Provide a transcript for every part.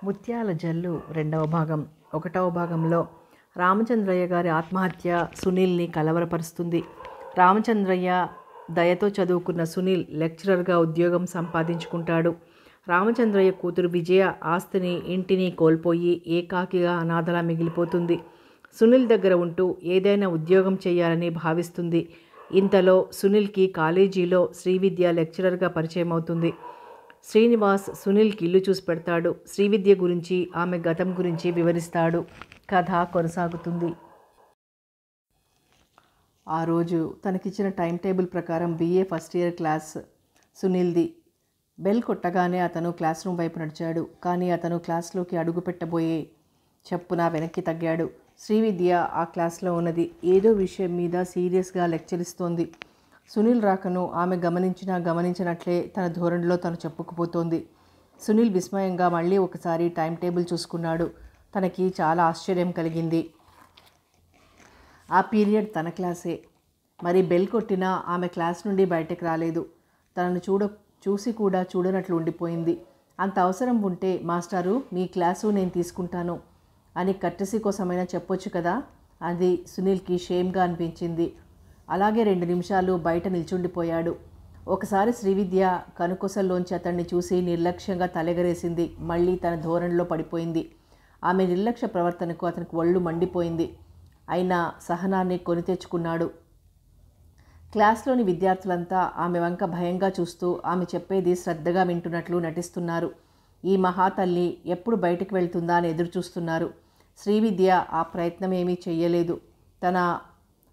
ముత్యాల జల్లు రెండవ భాగం. ఒకటవ భాగంలో రామచంద్రయ్య గారి ఆత్మహత్య సునీల్ని కలవరపరుస్తుంది. రామచంద్రయ్య దయతో చదువుకున్న సునీల్ లెక్చరర్గా ఉద్యోగం సంపాదించుకుంటాడు. రామచంద్రయ్య కూతురు విజయ ఆస్తిని ఇంటిని కోల్పోయి ఏకాకిగా అనాథలా మిగిలిపోతుంది. సునీల్ దగ్గర ఉంటూ ఏదైనా ఉద్యోగం చేయాలని భావిస్తుంది. ఇంతలో సునీల్కి కాలేజీలో శ్రీవిద్య లెక్చరర్గా పరిచయం అవుతుంది. శ్రీనివాస్ సునీల్కి ఇల్లు చూసి పెడతాడు. శ్రీవిద్య గురించి, ఆమె గతం గురించి వివరిస్తాడు. కథ కొనసాగుతుంది. ఆ రోజు తనకిచ్చిన టైం టేబుల్ ప్రకారం BA ఫస్ట్ ఇయర్ క్లాస్ సునీల్ది. బెల్ కొట్టగానే అతను క్లాస్ రూమ్ వైపు నడిచాడు. కానీ అతను క్లాస్లోకి అడుగు పెట్టబోయే చెప్పున వెనక్కి తగ్గాడు. శ్రీవిద్య ఆ క్లాస్లో ఉన్నది. ఏదో విషయం మీద సీరియస్గా లెక్చర్ ఇస్తోంది. సునీల్ రాకను ఆమె గమనించినట్లే తన ధోరణిలో తను చెప్పుకుపోతోంది. సునీల్ విస్మయంగా మళ్ళీ ఒకసారి టైం టేబుల్ చూసుకున్నాడు. తనకి చాలా ఆశ్చర్యం కలిగింది. ఆ పీరియడ్ తన క్లాసే. మరి బెల్ కొట్టినా ఆమె క్లాస్ నుండి బయటకు రాలేదు. తనను చూసి కూడా చూడనట్లు ఉండిపోయింది. అంత అవసరం ఉంటే, మాస్టారు మీ క్లాసు నేను తీసుకుంటాను అని కట్టసి కోసమైనా చెప్పొచ్చు కదా. అది సునీల్కి షేమ్గా అనిపించింది. అలాగే 2 నిమిషాలు బయట నిల్చుండిపోయాడు. ఒకసారి శ్రీవిద్య కనుకొసల్లోంచి అతన్ని చూసి నిర్లక్ష్యంగా తలెగరేసింది. మళ్ళీ తన ధోరణిలో పడిపోయింది. ఆమె నిర్లక్ష్య ప్రవర్తనకు అతనికి ఒళ్ళు మండిపోయింది. అయినా సహనాన్ని కొని తెచ్చుకున్నాడు. క్లాస్లోని విద్యార్థులంతా ఆమె వంక భయంగా చూస్తూ ఆమె చెప్పేది శ్రద్ధగా వింటున్నట్లు నటిస్తున్నారు. ఈ మహాతల్లి ఎప్పుడు బయటికి వెళ్తుందా అని ఎదురు చూస్తున్నారు. శ్రీవిద్య ఆ ప్రయత్నం ఏమీ చెయ్యలేదు. తన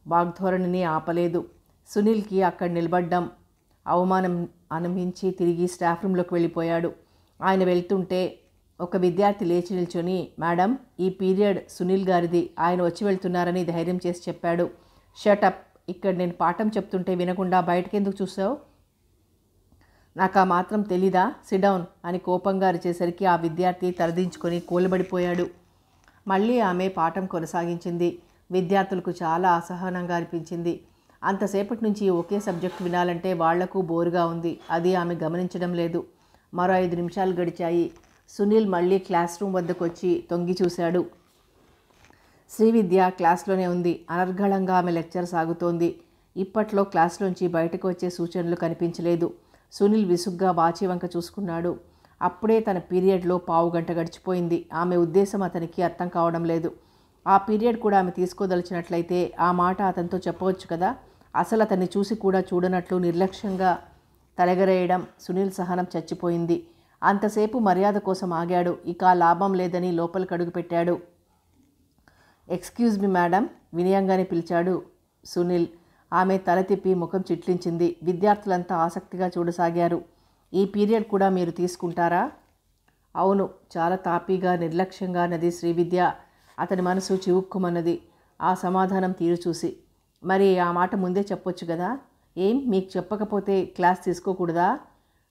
వాగ్ధోరణిని ఆపలేదు. సునీల్కి అక్కడ నిలబడ్డం అవమానం అనిపించి తిరిగి స్టాఫ్ రూమ్లోకి వెళ్ళిపోయాడు. ఆయన వెళ్తుంటే ఒక విద్యార్థి లేచి నిల్చొని, మేడం ఈ పీరియడ్ సునీల్ గారిది, ఆయన వచ్చి వెళ్తున్నారని ధైర్యం చేసి చెప్పాడు. షటప్, ఇక్కడ నేను పాఠం చెప్తుంటే వినకుండా బయటకెందుకు చూసావు? నాకు ఆ మాత్రం తెలీదా? సిడౌన్ అని కోపంగా అరిచేసరికి ఆ విద్యార్థి తలదించుకొని కూలబడిపోయాడు. మళ్ళీ ఆమె పాఠం కొనసాగించింది. విద్యార్థులకు చాలా అసహనంగా అనిపించింది. అంతసేపటి నుంచి ఒకే సబ్జెక్టు వినాలంటే వాళ్లకు బోరుగా ఉంది. అది ఆమె గమనించడం లేదు. మరో 5 నిమిషాలు గడిచాయి. సునీల్ మళ్ళీ క్లాస్ రూమ్ వద్దకు వచ్చి తొంగి చూశాడు. శ్రీవిద్య క్లాస్లోనే ఉంది. అనర్గళంగా ఆమె లెక్చర్ సాగుతోంది. ఇప్పట్లో క్లాస్లోంచి బయటకు వచ్చే సూచనలు కనిపించలేదు. సునీల్ విసుగ్గా వాచి వంక చూసుకున్నాడు. అప్పుడే తన పీరియడ్లో పావు గంట గడిచిపోయింది. ఆమె ఉద్దేశం అతనికి అర్థం కావడం లేదు. ఆ పీరియడ్ కూడా ఆమె తీసుకోదలిచినట్లయితే ఆ మాట అతనితో చెప్పవచ్చు కదా. అసలు అతన్ని చూసి కూడా చూడనట్లు నిర్లక్ష్యంగా తలెగరేయడం. సునీల్ సహనం చచ్చిపోయింది. అంతసేపు మర్యాద కోసం ఆగాడు. ఇక లాభం లేదని లోపలికి అడుగు పెట్టాడు. ఎక్స్క్యూజ్ మీ మేడం, వినయంగానే పిలిచాడు సునీల్. ఆమె తల తిప్పి ముఖం చిట్లించింది. విద్యార్థులంతా ఆసక్తిగా చూడసాగారు. ఈ పీరియడ్ కూడా మీరు తీసుకుంటారా? అవును, చాలా తాపీగా నిర్లక్ష్యంగా అన్నది శ్రీవిద్య. అతని మనసు చివుక్కుమన్నది ఆ సమాధానం తీరు చూసి. మరి ఆ మాట ముందే చెప్పొచ్చు కదా. ఏం మీకు చెప్పకపోతే క్లాస్ తీసుకోకూడదా?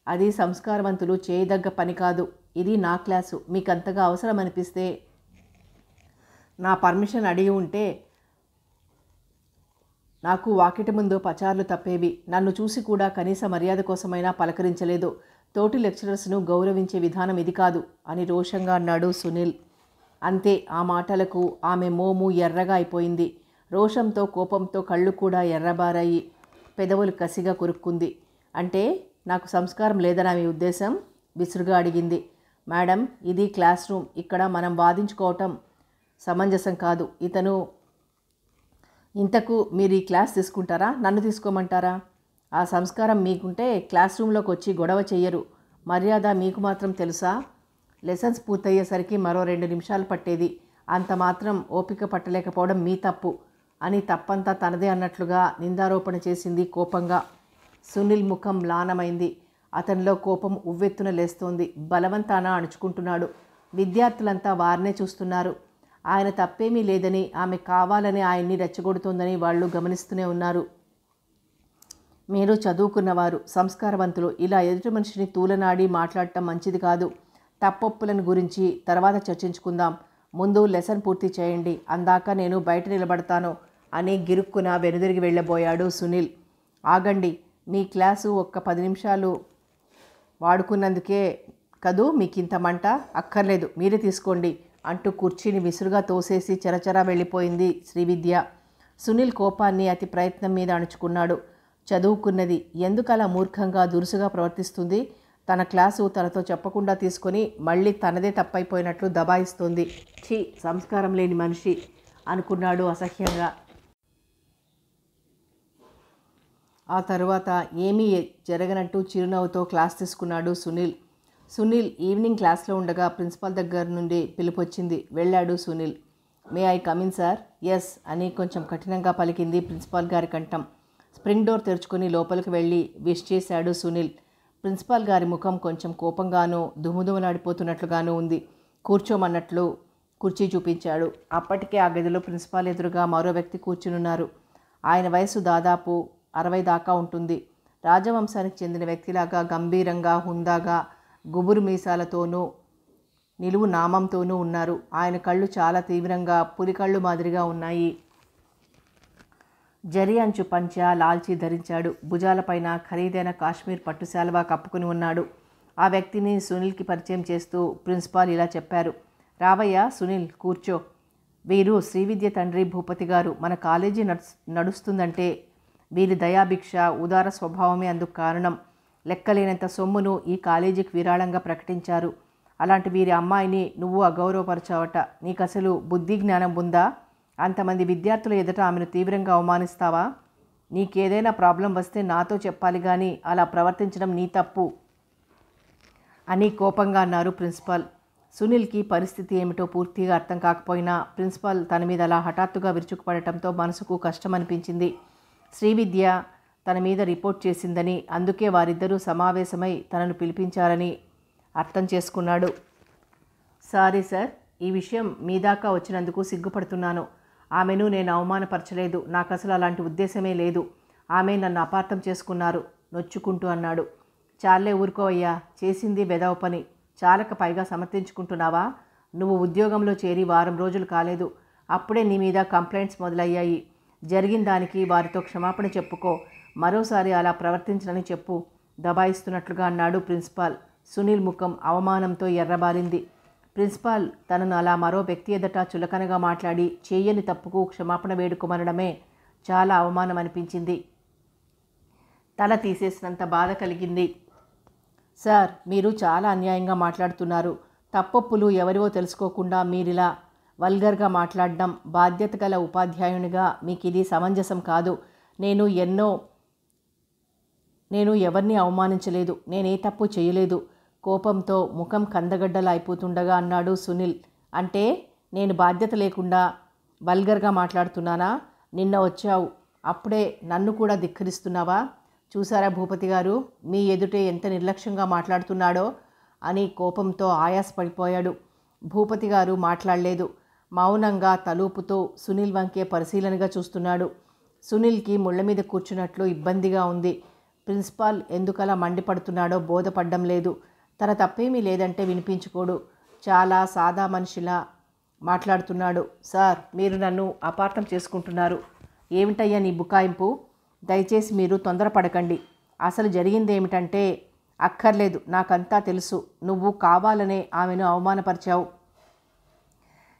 అది సంస్కారవంతులు చేయదగ్గ పని కాదు. ఇది నా క్లాసు. మీకు అంతగా అవసరం అనిపిస్తే నా పర్మిషన్ అడిగి ఉంటే నాకు వాకిటి ముందు పచార్లు తప్పేవి. నన్ను చూసి కూడా కనీస మర్యాద కోసమైనా పలకరించలేదు. తోటి లెక్చరర్స్ను గౌరవించే విధానం ఇది కాదు అని రోషంగా అన్నాడు సునీల్. అంతే, ఆ మాటలకు ఆమె మోము ఎర్రగా అయిపోయింది. రోషంతో కోపంతో కళ్ళు కూడా ఎర్రబారాయి. పెదవులు కసిగా కొరుక్కుంది. అంటే నాకు సంస్కారం లేదనా మీ ఉద్దేశం? విసురుగా అడిగింది. మేడం, ఇది క్లాస్ రూమ్. ఇక్కడ మనం వాదించుకోవటం సమంజసం కాదు. ఇంతకు మీరు ఈ క్లాస్ తీసుకుంటారా, నన్ను తీసుకోమంటారా? ఆ సంస్కారం మీకుంటే క్లాస్ రూమ్లోకి వచ్చి గొడవ చెయ్యరు. మర్యాద మీకు మాత్రం తెలుసా? లెసన్స్ పూర్తయ్యేసరికి మరో 2 నిమిషాలు పట్టేది. అంత మాత్రం ఓపిక పట్టలేకపోవడం మీ తప్పు అని తప్పంతా తనదే అన్నట్లుగా నిందారోపణ చేసింది కోపంగా. సునీల్ ముఖం మ్లానమైంది. అతనిలో కోపం ఉవ్వెత్తున లేస్తోంది. బలవంతాన అణుచుకుంటున్నాడు. విద్యార్థులంతా వారినే చూస్తున్నారు. ఆయన తప్పేమీ లేదని, ఆమె కావాలని ఆయన్ని రెచ్చగొడుతోందని వాళ్ళు గమనిస్తూనే ఉన్నారు. మీరు చదువుకున్నవారు, సంస్కారవంతులు. ఇలా ఎదుటి మనిషిని తూలనాడి మాట్లాడటం మంచిది కాదు. తప్పొప్పులను గురించి తర్వాత చర్చించుకుందాం. ముందు లెసన్ పూర్తి చేయండి. అందాక నేను బయట నిలబడతాను అని గిరుక్కున వెనుదిరిగి వెళ్ళబోయాడు సునీల్. ఆగండి, మీ క్లాసు ఒక్క 10 నిమిషాలు వాడుకున్నందుకే కదూ మీకింత మంట, అక్కర్లేదు మీరే తీసుకోండి అంటూ కుర్చీని విసురుగా తోసేసి చరచరా వెళ్ళిపోయింది శ్రీవిద్య. సునీల్ కోపాన్ని అతి ప్రయత్నం మీద అణుచుకున్నాడు. చదువుకున్నది ఎందుకలా మూర్ఖంగా దురుసుగా ప్రవర్తిస్తుంది? తన క్లాసు తనతో చెప్పకుండా తీసుకొని మళ్ళీ తనదే తప్పైపోయినట్లు దబాయిస్తుంది. ఛీ, సంస్కారం లేని మనిషి అనుకున్నాడు అసహ్యంగా. ఆ తరువాత ఏమీ జరగనట్టు చిరునవ్వుతో క్లాస్ తీసుకున్నాడు సునీల్. సునీల్ ఈవినింగ్ క్లాస్లో ఉండగా ప్రిన్సిపాల్ దగ్గర నుండి పిలుపొచ్చింది. వెళ్ళాడు Sunil. May I come in sir? Yes అని కొంచెం కఠినంగా పలికింది ప్రిన్సిపాల్ గారి కంఠం. స్ప్రింగ్ డోర్ తెరుచుకుని లోపలికి వెళ్ళి విష్ చేశాడు సునీల్. ప్రిన్సిపాల్ గారి ముఖం కొంచెం కోపంగానూ దుముదుములాడిపోతున్నట్లుగానూ ఉంది. కూర్చోమన్నట్లు కుర్చీ చూపించాడు. అప్పటికే ఆ గదిలో ప్రిన్సిపాల్ ఎదురుగా మరో వ్యక్తి కూర్చునున్నారు. ఆయన వయసు దాదాపు 60 దాకా ఉంటుంది. రాజవంశానికి చెందిన వ్యక్తిలాగా గంభీరంగా, హుందాగా, గుబురు మీసాలతోనూ నిలువు నామంతోనూ ఉన్నారు. ఆయన కళ్ళు చాలా తీవ్రంగా పులికళ్ళు మాదిరిగా ఉన్నాయి. జరి అంచు పంచ, లాల్చీ ధరించాడు. భుజాలపైన ఖరీదైన కాశ్మీర్ పట్టు శాలువా కప్పుకుని ఉన్నాడు. ఆ వ్యక్తిని సునీల్కి పరిచయం చేస్తూ ప్రిన్సిపాల్ ఇలా చెప్పారు. రావయ్య సునీల్, కూర్చో. వీరు శ్రీవిద్య తండ్రి భూపతి గారు. మన కాలేజీ నడుస్తుందంటే వీరి దయాభిక్ష, ఉదార స్వభావమే అందుకు కారణం. లెక్కలేనంత సొమ్మును ఈ కాలేజీకి విరాళంగా ప్రకటించారు. అలాంటి వీరి అమ్మాయిని నువ్వు అగౌరవపరచావట. నీకు అసలు బుద్ధి జ్ఞానం ఉందా? అంతమంది విద్యార్థుల ఎదుట ఆమెను తీవ్రంగా అవమానిస్తావా? నీకేదైనా ప్రాబ్లం వస్తే నాతో చెప్పాలి కానీ అలా ప్రవర్తించడం నీ తప్పు అని కోపంగా అన్నారు ప్రిన్సిపాల్. సునీల్కి పరిస్థితి ఏమిటో పూర్తిగా అర్థం కాకపోయినా ప్రిన్సిపాల్ తన మీద అలా హఠాత్తుగా విరుచుకుపడటంతో మనసుకు కష్టం అనిపించింది. శ్రీవిద్య తన మీద రిపోర్ట్ చేసిందని, అందుకే వారిద్దరూ సమావేశమై తనను పిలిపించారని అర్థం చేసుకున్నాడు. సారీ సార్, ఈ విషయం మీ దాకా వచ్చినందుకు సిగ్గుపడుతున్నాను. ఆమెను నేను అవమానపరచలేదు. నాకు అసలు అలాంటి ఉద్దేశమే లేదు. ఆమె నన్ను అపార్థం చేసుకున్నారు నొచ్చుకుంటూ అన్నాడు. చాలే ఊరుకోవయ్యా, చేసింది వెదవ పని. చాలక పైగా సమర్థించుకుంటున్నావా? నువ్వు ఉద్యోగంలో చేరి వారం రోజులు కాలేదు, అప్పుడే నీ మీద కంప్లైంట్స్ మొదలయ్యాయి. జరిగిన దానికి వారితో క్షమాపణ చెప్పుకో. మరోసారి అలా ప్రవర్తించనని చెప్పు దబాయిస్తున్నట్లుగా అన్నాడు ప్రిన్సిపాల్. సునీల్ ముఖం అవమానంతో ఎర్రబారింది. ప్రిన్సిపాల్ తనను అలా మరో వ్యక్తి ఎదుట చులకనగా మాట్లాడి చేయని తప్పుకు క్షమాపణ వేడుకోమనడమే చాలా అవమానం అనిపించింది. తల తీసేసినంత బాధ కలిగింది. సార్, మీరు చాలా అన్యాయంగా మాట్లాడుతున్నారు. తప్పొప్పులు ఎవరివో తెలుసుకోకుండా మీరిలా వల్గర్గా మాట్లాడడం బాధ్యత గల ఉపాధ్యాయునిగా మీకు ఇది సమంజసం కాదు. నేను ఎవరిని అవమానించలేదు. నేనే తప్పు చేయలేదు. కోపంతో ముఖం కందగడ్డలా అయిపోతుండగా అన్నాడు సునీల్. అంటే నేను బాధ్యత లేకుండా వల్గర్గా మాట్లాడుతున్నానా? నిన్న వచ్చావు, అప్పుడే నన్ను కూడా ధిక్కరిస్తున్నావా? చూసారా భూపతి గారు, మీ ఎదుటే ఎంత నిర్లక్ష్యంగా మాట్లాడుతున్నాడో అని కోపంతో ఆయాసపడిపోయాడు. భూపతి గారు మాట్లాడలేదు. మౌనంగా తలూపుతూ సునీల్ వంకే పరిశీలనగా చూస్తున్నాడు. సునీల్కి ముళ్ళ మీద కూర్చున్నట్లు ఇబ్బందిగా ఉంది. ప్రిన్సిపాల్ ఎందుకలా మండిపడుతున్నాడో బోధపడ్డం లేదు. తన తప్పేమీ లేదంటే వినిపించుకోడు. చాలా సాదా మనిషిలా మాట్లాడుతున్నాడు. సార్, మీరు నన్ను అపార్థం చేసుకుంటున్నారు. ఏమిటయ్యా నీ బుకాయింపు? దయచేసి మీరు తొందరపడకండి. అసలు జరిగిందేమిటంటే, అక్కర్లేదు, నాకంతా తెలుసు. నువ్వు కావాలనే ఆమెను అవమానపరిచావు.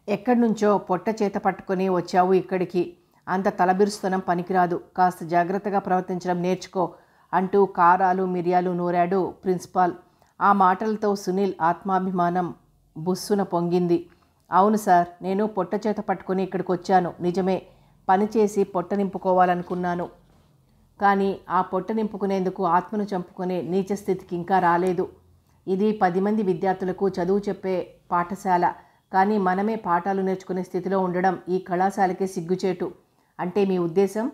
ఎక్కడి నుంచో పొట్ట చేత పట్టుకొని వచ్చావు ఇక్కడికి. అంత తలబిరుస్తనం పనికిరాదు. కాస్త జాగ్రత్తగా ప్రవర్తించడం నేర్చుకో అంటూ కారాలు మిరియాలు నూరాడు ప్రిన్సిపాల్. ఆ మాటలతో సునీల్ ఆత్మాభిమానం బుస్సున పొంగింది. అవును సార్, నేను పొట్ట చేత పట్టుకొని ఇక్కడికి వచ్చాను నిజమే. పనిచేసి పొట్ట నింపుకోవాలనుకున్నాను. కానీ ఆ పొట్ట నింపుకునేందుకు ఆత్మను చంపుకునే నీచ స్థితికి ఇంకా రాలేదు. ఇది 10 మంది విద్యార్థులకు చదువు చెప్పే పాఠశాల. కానీ మనమే పాఠాలు నేర్చుకునే స్థితిలో ఉండడం ఈ కళాశాలకే సిగ్గుచేటు. అంటే మీ ఉద్దేశం?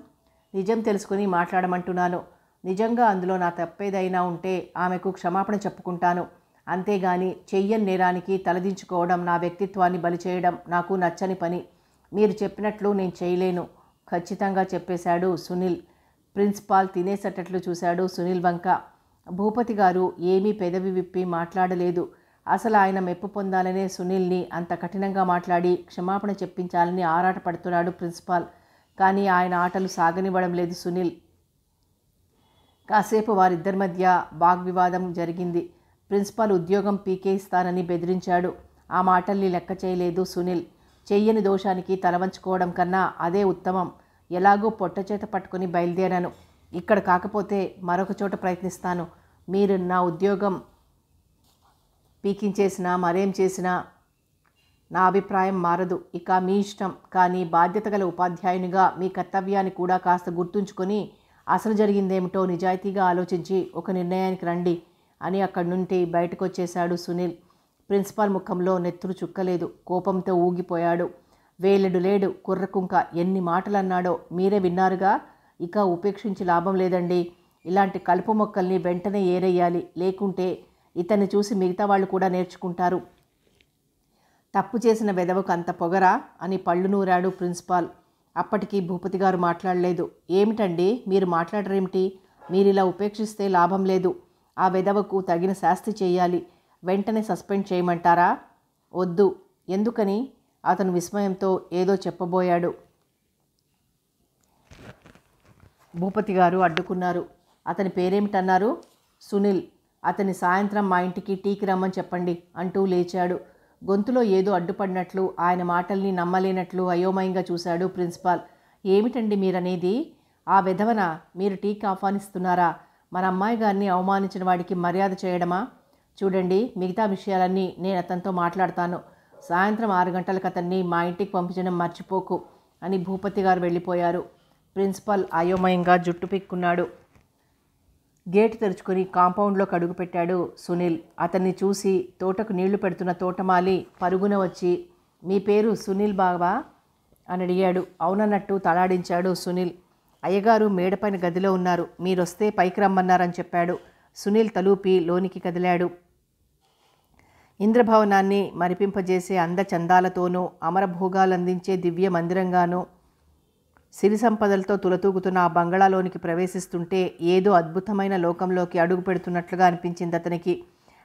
నిజం తెలుసుకుని మాట్లాడమంటున్నాను. నిజంగా అందులో నా తప్పేదైనా ఉంటే ఆమెకు క్షమాపణ చెప్పుకుంటాను. అంతేగాని చెయ్యని నేరానికి తలదించుకోవడం, నా వ్యక్తిత్వాన్ని బలిచేయడం నాకు నచ్చని పని. మీరు చెప్పినట్లు నేను చేయలేను ఖచ్చితంగా చెప్పేశాడు సునీల్. ప్రిన్సిపాల్ తినేసేటట్లు చూశాడు సునీల్ వంక. భూపతి గారు ఏమీ పెదవి విప్పి మాట్లాడలేదు. అసలు ఆయన మెప్పు పొందాలనే సునీల్ని అంత కఠినంగా మాట్లాడి క్షమాపణ చెప్పించాలని ఆరాటపడుతున్నాడు ప్రిన్సిపాల్. కానీ ఆయన ఆటలు సాగనివ్వడం లేదు సునీల్. కాసేపు వారిద్దరి మధ్య వాగ్వివాదం జరిగింది. ప్రిన్సిపాల్ ఉద్యోగం పీకేయిస్తానని బెదిరించాడు. ఆ మాటల్ని లెక్క చేయలేదు సునీల్. చెయ్యని దోషానికి తలవంచుకోవడం కన్నా అదే ఉత్తమం. ఎలాగూ పొట్టచేత పట్టుకుని బయలుదేరాను. ఇక్కడ కాకపోతే మరొక చోట ప్రయత్నిస్తాను. మీరు నా ఉద్యోగం పీకించేసినా మరేం చేసినా నా అభిప్రాయం మారదు. ఇక మీ ఇష్టం. కానీ బాధ్యత గల ఉపాధ్యాయునిగా మీ కర్తవ్యాన్ని కూడా కాస్త గుర్తుంచుకొని అసలు జరిగిందేమిటో నిజాయితీగా ఆలోచించి ఒక నిర్ణయానికి రండి అని అక్కడి నుండి బయటకు వచ్చేశాడు సునీల్. ప్రిన్సిపాల్ ముఖంలో నెత్తురు చుక్కలేదు. కోపంతో ఊగిపోయాడు. వేలెడు లేడు కుర్రకుంక ఎన్ని మాటలన్నాడో మీరే విన్నారుగా. ఇక ఉపేక్షించి లాభం లేదండి. ఇలాంటి కలుపు మొక్కల్ని వెంటనే ఏరేయాలి. లేకుంటే ఇతన్ని చూసి మిగతా వాళ్ళు కూడా నేర్చుకుంటారు. తప్పు చేసిన వెధవకు అంత పొగరా అని పళ్ళు నూరాడు ప్రిన్సిపాల్. అప్పటికి భూపతి గారు మాట్లాడలేదు. ఏమిటండి మీరు మాట్లాడరేమిటి? మీరిలా ఉపేక్షిస్తే లాభం లేదు. ఆ వెధవకు తగిన శాస్తి చేయాలి. వెంటనే సస్పెండ్ చేయమంటారా? వద్దు. ఎందుకని? అతను విస్మయంతో ఏదో చెప్పబోయాడు. భూపతి గారు అడ్డుకున్నారు. అతని పేరేమిటన్నారు? సునీల్. అతని సాయంత్రం మా ఇంటికి టీకి రమ్మని చెప్పండి అంటూ లేచాడు. గొంతులో ఏదో అడ్డుపడినట్లు, ఆయన మాటల్ని నమ్మలేనట్లు అయోమయంగా చూశాడు ప్రిన్సిపాల్. ఏమిటండి మీరనేది? ఆ వెధవన మీరు టీకి ఆహ్వానిస్తున్నారా? మన అమ్మాయి గారిని అవమానించిన వాడికి మర్యాద చేయడమా? చూడండి, మిగతా విషయాలన్నీ నేను అతనితో మాట్లాడతాను. సాయంత్రం 6 గంటలకు అతన్ని మా ఇంటికి పంపించడం మర్చిపోకు అని భూపతి గారు వెళ్ళిపోయారు. ప్రిన్సిపాల్ అయోమయంగా జుట్టు పిక్కున్నాడు. గేటు తెరుచుకొని కాంపౌండ్లోకి అడుగుపెట్టాడు సునీల్. అతన్ని చూసి తోటకు నీళ్లు పెడుతున్న తోటమాలి పరుగున వచ్చి, మీ పేరు సునీల్ బావా అని అడిగాడు. అవునన్నట్టు తలాడించాడు సునీల్. అయ్యగారు మేడపైన గదిలో ఉన్నారు. మీరొస్తే పైకి రమ్మన్నారని చెప్పాడు. సునీల్ తలూపి లోనికి కదిలాడు. ఇంద్రభవనాన్ని మరిపింపజేసే అందచందాలతోనూ అమరభోగాలందించే దివ్య మందిరంగానూ సిరి సంపదలతో తులతూగుతున్న ఆ బంగళాలోనికి ప్రవేశిస్తుంటే ఏదో అద్భుతమైన లోకంలోకి అడుగు పెడుతున్నట్లుగా అనిపించింది అతనికి.